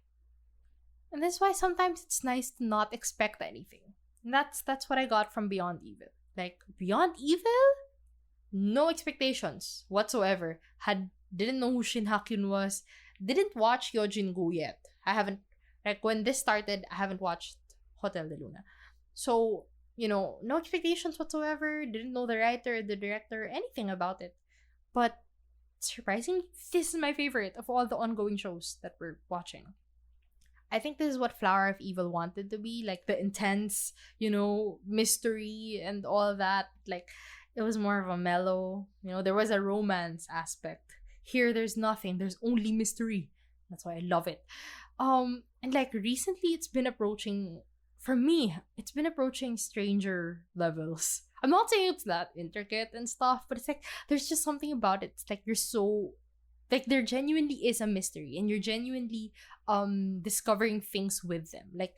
And that's why sometimes it's nice to not expect anything. And that's what I got from Beyond Evil. Like, Beyond Evil? No expectations whatsoever. Didn't know who Shin Ha-kyun was. Didn't watch Yojin-gu yet. I haven't, like, when this started, I haven't watched Hotel de Luna. So, you know, no expectations whatsoever. Didn't know the writer, the director, anything about it. But surprisingly, this is my favorite of all the ongoing shows that we're watching. I think this is what Flower of Evil wanted to be, like the intense, you know, mystery and all that. Like, it was more of a mellow, you know, there was a romance aspect. Here, there's nothing. There's only mystery. That's why I love it. And like recently, for me, it's been approaching stranger levels. I'm not saying it's that intricate and stuff, but it's like, there's just something about it. It's like you're so, like there genuinely is a mystery and you're genuinely discovering things with them. Like,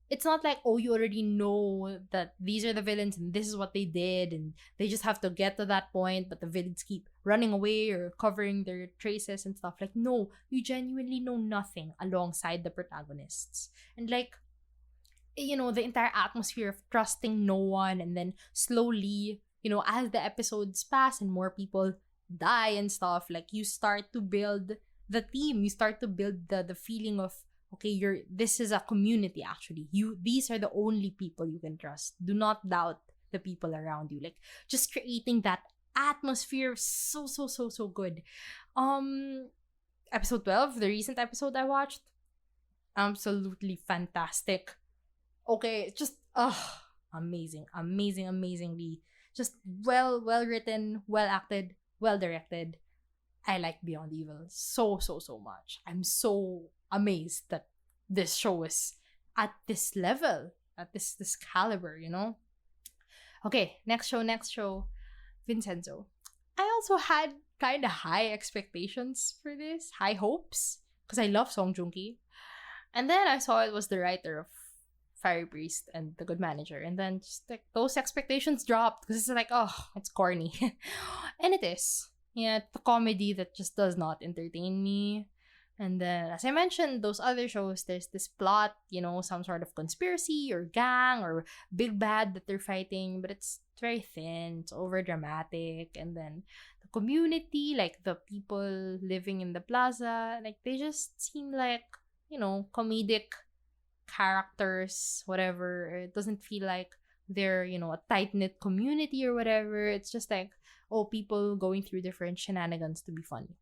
it's not like, oh, you already know that these are the villains and this is what they did and they just have to get to that point, but the villains keep running away or covering their traces and stuff. Like, no, you genuinely know nothing alongside the protagonists. And like, you know, the entire atmosphere of trusting no one and then slowly as the episodes pass and more people die and stuff, like you start to build the team, you start to build the feeling of, okay, this is a community. Actually, these are the only people you can trust. Do not doubt the people around you. Like, just creating that atmosphere, so so so so good. Episode 12, the recent episode I watched, absolutely fantastic. Okay, just amazing, amazing, amazingly, just well written, well acted, well directed. I like Beyond Evil so so so much. I'm so amazed that this show is at this level, at this caliber. Okay, next show, Vincenzo. I also had kind of high expectations for this, high hopes, because I love Song Joong Ki. And then I saw it was the writer of Fiery Priest and The Good Manager, and then just like those expectations dropped because it's like, oh, it's corny. And it is. Yeah, it's a comedy that just does not entertain me. And then, as I mentioned, those other shows, there's this plot, some sort of conspiracy or gang or big bad that they're fighting, but it's very thin, it's over dramatic. And then the community, like the people living in the plaza, like they just seem like, comedic characters, whatever. It doesn't feel like they're, a tight-knit community or whatever. It's just like, oh, people going through different shenanigans to be funny.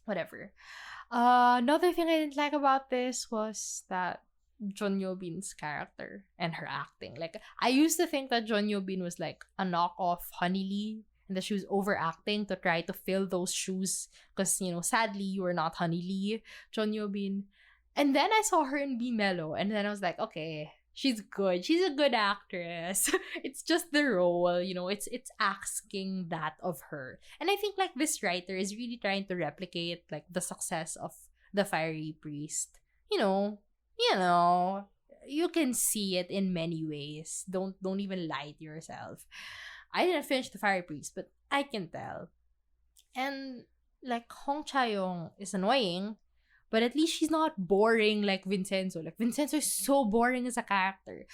Whatever. Another thing I didn't like about this was that John Yobin's character and her acting. Like, I used to think that John Yobin was like a knockoff Honey Lee, and that she was overacting to try to fill those shoes because, sadly, you are not Honey Lee, John Yobin. And then I saw her in Be Mellow, and then I was like, okay, she's good. She's a good actress. It's just the role, it's asking that of her. And I think like this writer is really trying to replicate like the success of The Fiery Priest. You can see it in many ways. Don't even lie to yourself. I didn't finish The Fiery Priest, but I can tell. And like Hong Cha-young is annoying, but at least she's not boring like Vincenzo. Like, Vincenzo is so boring as a character.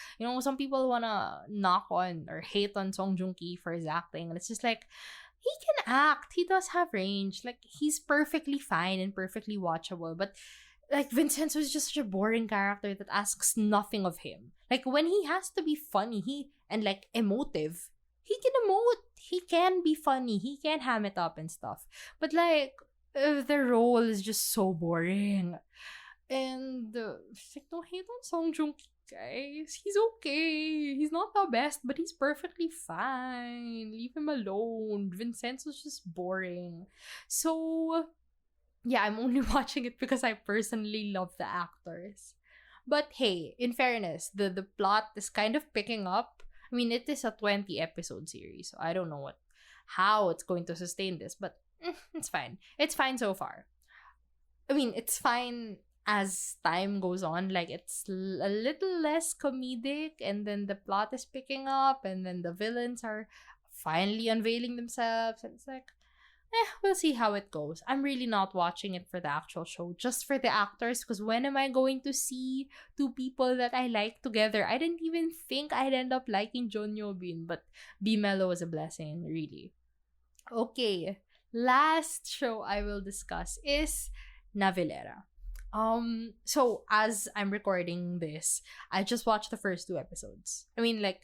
Some people wanna knock on or hate on Song Joong Ki for his acting. And it's just like, he can act. He does have range. Like, he's perfectly fine and perfectly watchable. But, like, Vincenzo is just such a boring character that asks nothing of him. Like, when he has to be funny, and, like, emotive, he can emote. He can be funny. He can ham it up and stuff. But, like, the role is just so boring. And like, don't hate on Song Joong Ki, guys. He's okay. He's not the best, but he's perfectly fine. Leave him alone. Vincenzo's just boring. So yeah, I'm only watching it because I personally love the actors. But hey, in fairness, the plot is kind of picking up. I mean, it is a 20 episode series, so I don't know how it's going to sustain this, but it's fine. It's fine so far. I mean, it's fine as time goes on. Like, it's a little less comedic, and then the plot is picking up, and then the villains are finally unveiling themselves, and it's like, we'll see how it goes. I'm really not watching it for the actual show, just for the actors, because when am I going to see two people that I like together? I didn't even think I'd end up liking John Yobin, but Be Mellow was a blessing, really. Okay, last show I will discuss is Navilera. So as I'm recording this, I just watched the first 2 episodes. I mean, like,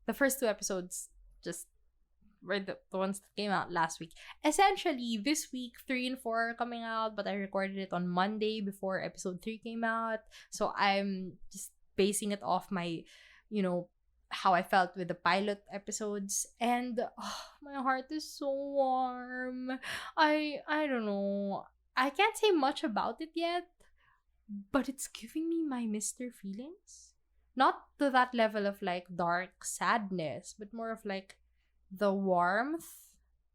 the first 2 episodes just were the ones that came out last week. Essentially, this week, 3 and 4 are coming out, but I recorded it on Monday before episode 3 came out. So I'm just basing it off my, how I felt with the pilot episodes, and my heart is so warm. I don't know. I can't say much about it yet, but it's giving me my Mr. feelings. Not to that level of like dark sadness, but more of like the warmth.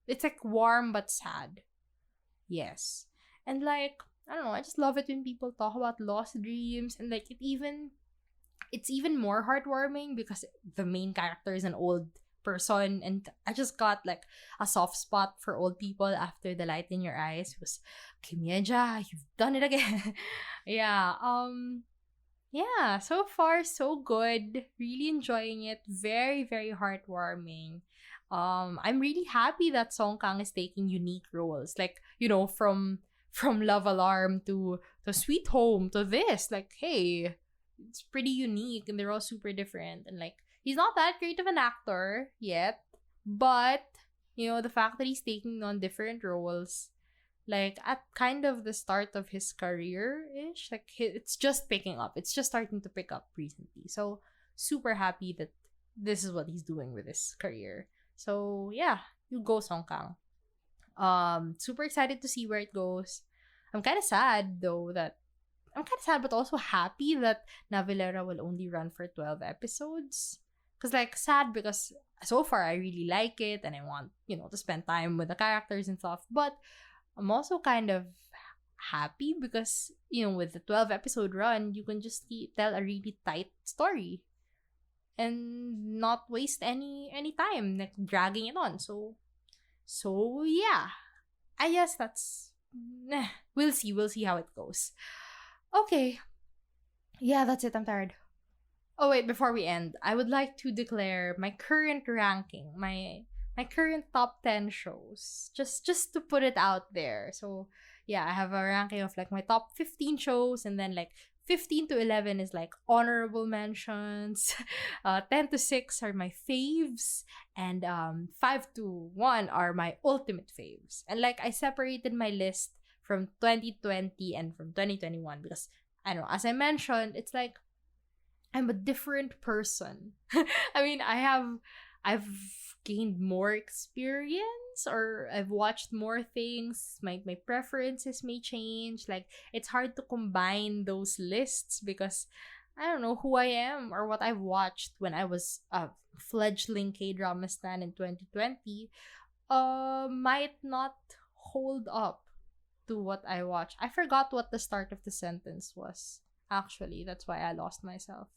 It's like warm but sad. Yes. And like, I don't know, I just love it when people talk about lost dreams, and like it's even more heartwarming because the main character is an old person, and I just got like a soft spot for old people after The Light in Your Eyes. It was, Kimyeja, you've done it again. Yeah, so far so good. Really enjoying it. Very, very heartwarming. I'm really happy that Song Kang is taking unique roles. Like, from Love Alarm to Sweet Home to this. Like, hey, it's pretty unique and they're all super different. And like, he's not that great of an actor yet, but the fact that he's taking on different roles, like at kind of the start of his career ish, like it's just picking up. It's just starting to pick up recently. So super happy that this is what he's doing with his career. So yeah, you go Song Kang. Super excited to see where it goes. I'm kind of sad though that I'm kind of sad, but also happy that Navilera will only run for 12 episodes. Cause like sad because so far I really like it and I want to spend time with the characters and stuff. But I'm also kind of happy because with the 12 episode run, you can just tell a really tight story and not waste any time like dragging it on. So yeah, I guess that's we'll see how it goes. Okay, yeah, that's it. I'm tired. Oh wait, before we end, I would like to declare my current ranking, my current top 10 shows. Just to put it out there. So, yeah, I have a ranking of like my top 15 shows and then like 15 to 11 is like honorable mentions. 10 to 6 are my faves and 5 to 1 are my ultimate faves. And like I separated my list from 2020 and from 2021 because I don't know, as I mentioned, it's like I'm a different person. I mean, I've gained more experience or I've watched more things. My preferences may change. Like it's hard to combine those lists because I don't know who I am or what I've watched when I was a fledgling K-drama stan in 2020 might not hold up to what I watched. I forgot what the start of the sentence was. Actually, that's why I lost myself.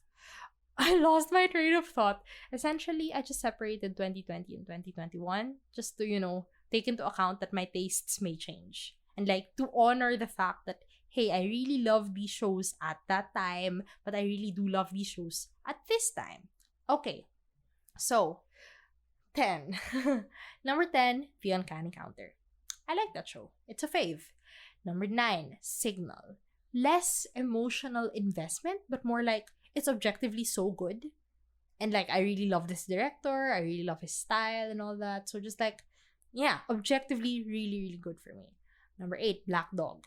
I lost my train of thought. Essentially, I just separated 2020 and 2021 just to, take into account that my tastes may change. And like to honor the fact that, hey, I really love these shows at that time, but I really do love these shows at this time. Okay, so 10. Number 10, The Uncanny Counter. I like that show. It's a fave. Number 9, Signal. Less emotional investment, but more like it's objectively so good. And like I really love this director, I really love his style and all that. So just like, yeah, objectively really, really good for me. Number 8, Black Dog.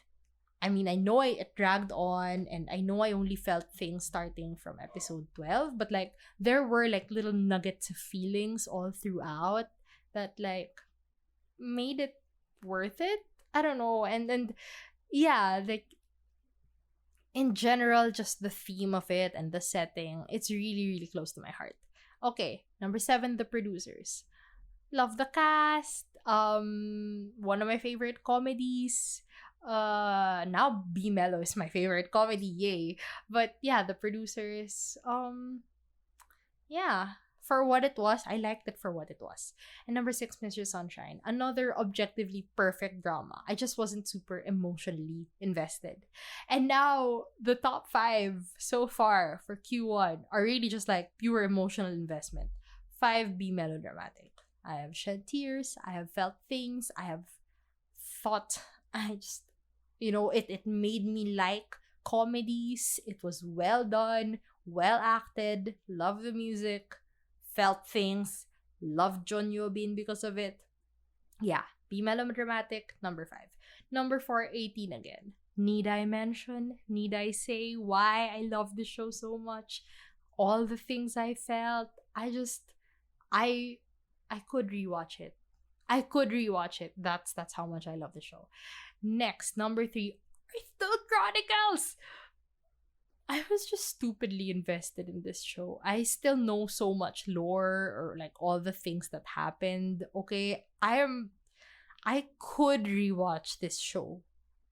I mean, I know it dragged on and I know I only felt things starting from episode 12, but like there were like little nuggets of feelings all throughout that like made it worth it. I don't know. And yeah, like in general, just the theme of it and the setting, it's really, really close to my heart. Okay, number 7, The Producers. Love the cast. One of my favorite comedies. Now B Mellow is my favorite comedy, yay. But yeah, The Producers. Yeah, for what it was, I liked it for what it was. And number 6, Mr. Sunshine. Another objectively perfect drama. I just wasn't super emotionally invested. And now, the top 5 so far for Q1 are really just like pure emotional investment. 5, be melodramatic. I have shed tears. I have felt things. I have thought. I just, it made me like comedies. It was well done, well acted. Love the music. Felt things, loved John Yobin because of it. Yeah, be melodramatic, number 5. Number 4, 18 again. Need I mention, need I say why I love the show so much? All the things I felt, I could rewatch it. That's how much I love the show. Next, number 3, Earth Chronicles. I was just stupidly invested in this show. I still know so much lore or like all the things that happened. Okay, I could rewatch this show.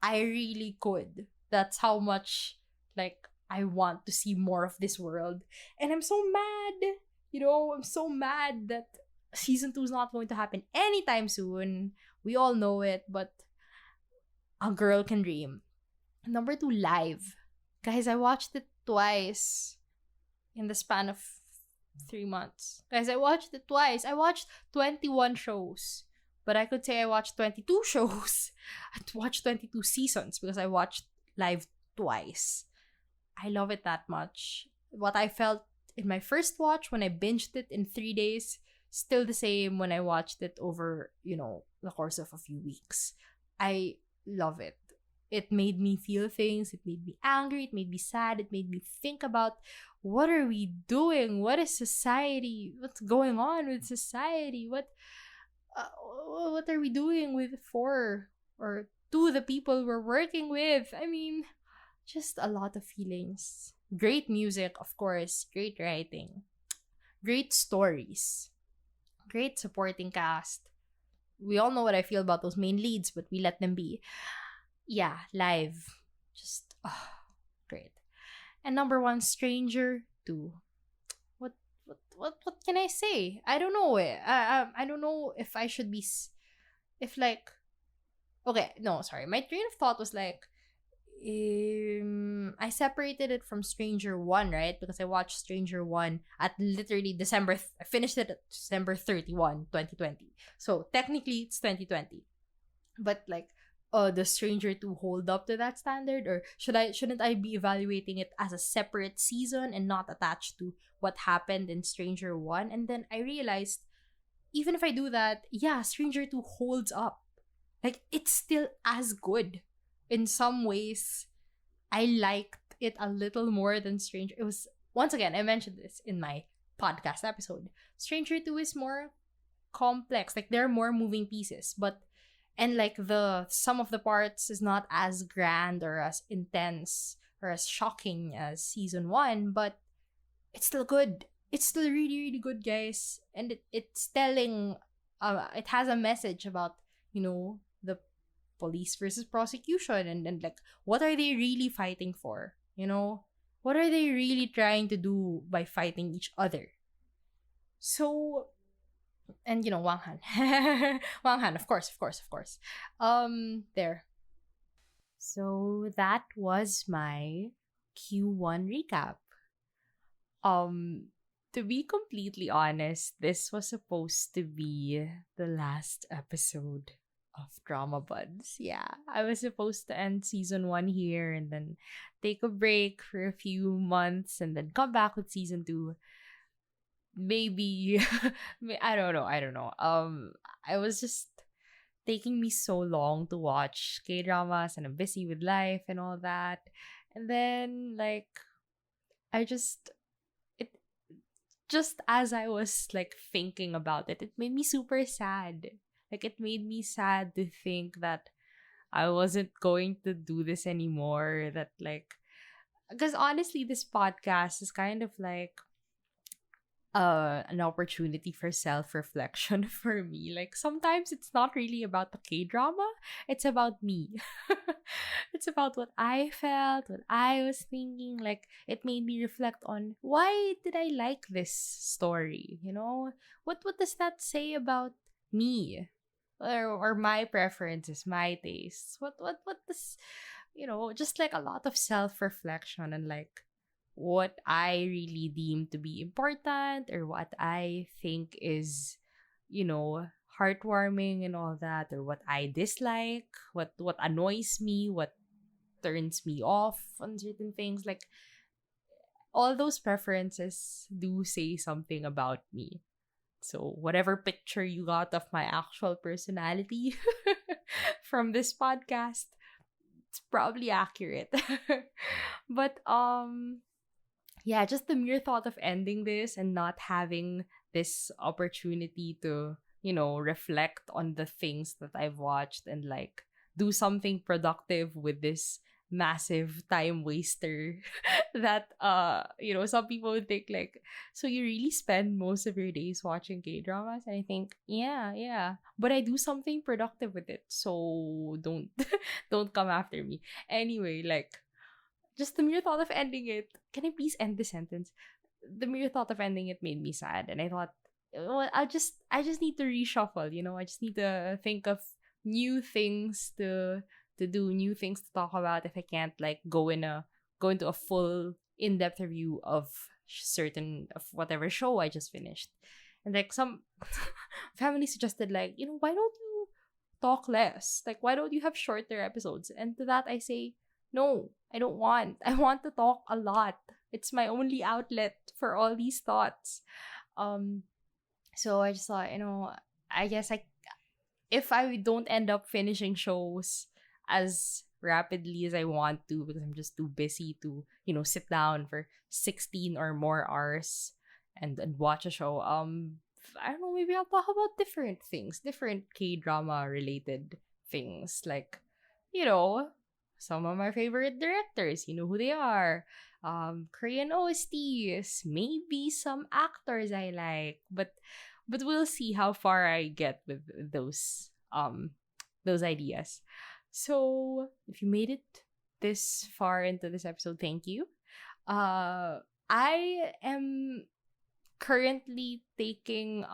I really could. That's how much like I want to see more of this world. And I'm so mad. I'm so mad that season 2 is not going to happen anytime soon. We all know it, but a girl can dream. Number 2, Live. Guys, I watched it twice in the span of 3 months. Guys, I watched it twice. I watched 21 shows. But I could say I watched 22 shows. I watched 22 seasons because I watched live twice. I love it that much. What I felt in my first watch when I binged it in 3 days, still the same when I watched it over, the course of a few weeks. I love it. It made me feel things. It made me angry. It made me sad. It made me think about what are we doing? What is society? What's going on with society? What are we doing with for or to the people we're working with? I mean, just a lot of feelings. Great music, of course. Great writing. Great stories. Great supporting cast. We all know what I feel about those main leads, but we let them be. Yeah, live. Just, great. And number one, Stranger 2. What can I say? I don't know. I don't know if I should be, if like, okay, no, sorry. My train of thought was like, I separated it from Stranger 1, right? Because I watched Stranger 1 at literally I finished it at December 31, 2020. So technically it's 2020. But like, does Stranger 2 hold up to that standard? Or shouldn't I be evaluating it as a separate season and not attached to what happened in Stranger 1? And then I realized, even if I do that, yeah, Stranger 2 holds up. Like, it's still as good. In some ways, I liked it a little more than Stranger. It was, once again, I mentioned this in my podcast episode. Stranger 2 is more complex. Like, there are more moving pieces, and like the sum of the parts is not as grand or as intense or as shocking as season 1, but it's still good. It's still really, really good, guys. And it's telling, it has a message about, the police versus prosecution, and like, what are they really fighting for? What are they really trying to do by fighting each other? So, and Wang Han. Wang Han, of course. There. So that was my Q1 recap. To be completely honest, this was supposed to be the last episode of Drama Buds. Yeah, I was supposed to end season 1 here and then take a break for a few months and then come back with season 2. Maybe I don't know. I was just taking me so long to watch K-dramas and I'm busy with life and all that. And then like it just as I was like thinking about it made me super sad. Like, it made me sad to think that I wasn't going to do this anymore. That like, because honestly, this podcast is kind of like an opportunity for self-reflection for me. Like, sometimes it's not really about the K-drama, it's about me. It's about what I felt, what I was thinking. Like, it made me reflect on, why did I like this story? What does that say about me? Or my preferences, my tastes? What does, just like a lot of self-reflection and like what I really deem to be important or what I think is, heartwarming and all that, or what I dislike, what annoys me, what turns me off on certain things. Like, all those preferences do say something about me. So whatever picture you got of my actual personality from this podcast, it's probably accurate. But yeah, just the mere thought of ending this and not having this opportunity to, reflect on the things that I've watched and like do something productive with this massive time waster that some people would think like, so you really spend most of your days watching K-dramas? And I think, yeah, but I do something productive with it, so don't don't come after me. Anyway, like, just the mere thought of ending it, can I please end the sentence? The mere thought of ending it made me sad, and I thought, well, I just need to reshuffle. I just need to think of new things to do, new things to talk about if I can't like go into a full in-depth review of certain of whatever show I just finished. And like some family suggested, like, why don't you talk less? Like, why don't you have shorter episodes? And to that I say, no, I don't want. I want to talk a lot. It's my only outlet for all these thoughts. Um so I just thought, I guess if I don't end up finishing shows as rapidly as I want to, because I'm just too busy to, sit down for 16 or more hours and watch a show, I don't know, maybe I'll talk about different things, different K-drama related things. Like, you know, some of my favorite directors, you know who they are. Korean OSTs, maybe some actors I like, but we'll see how far I get with those ideas. So if you made it this far into this episode, thank you. I am currently taking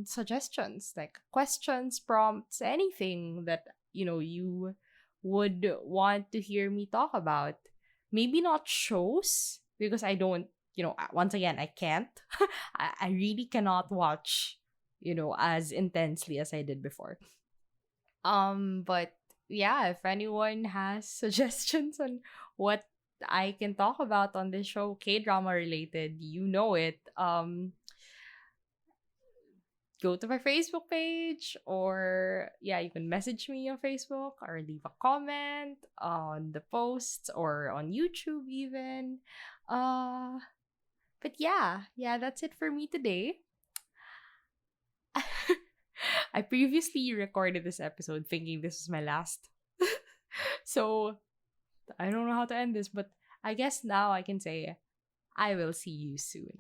suggestions, like questions, prompts, anything that you would want to hear me talk about. Maybe not shows, because I don't, once again, I can't. I really cannot watch, as intensely as I did before. But yeah, if anyone has suggestions on what I can talk about on this show, K-drama related, you know it. Go to my Facebook page, or yeah, you can message me on Facebook or leave a comment on the posts or on YouTube even. But yeah, that's it for me today. I previously recorded this episode thinking this was my last. So I don't know how to end this, but I guess now I can say I will see you soon.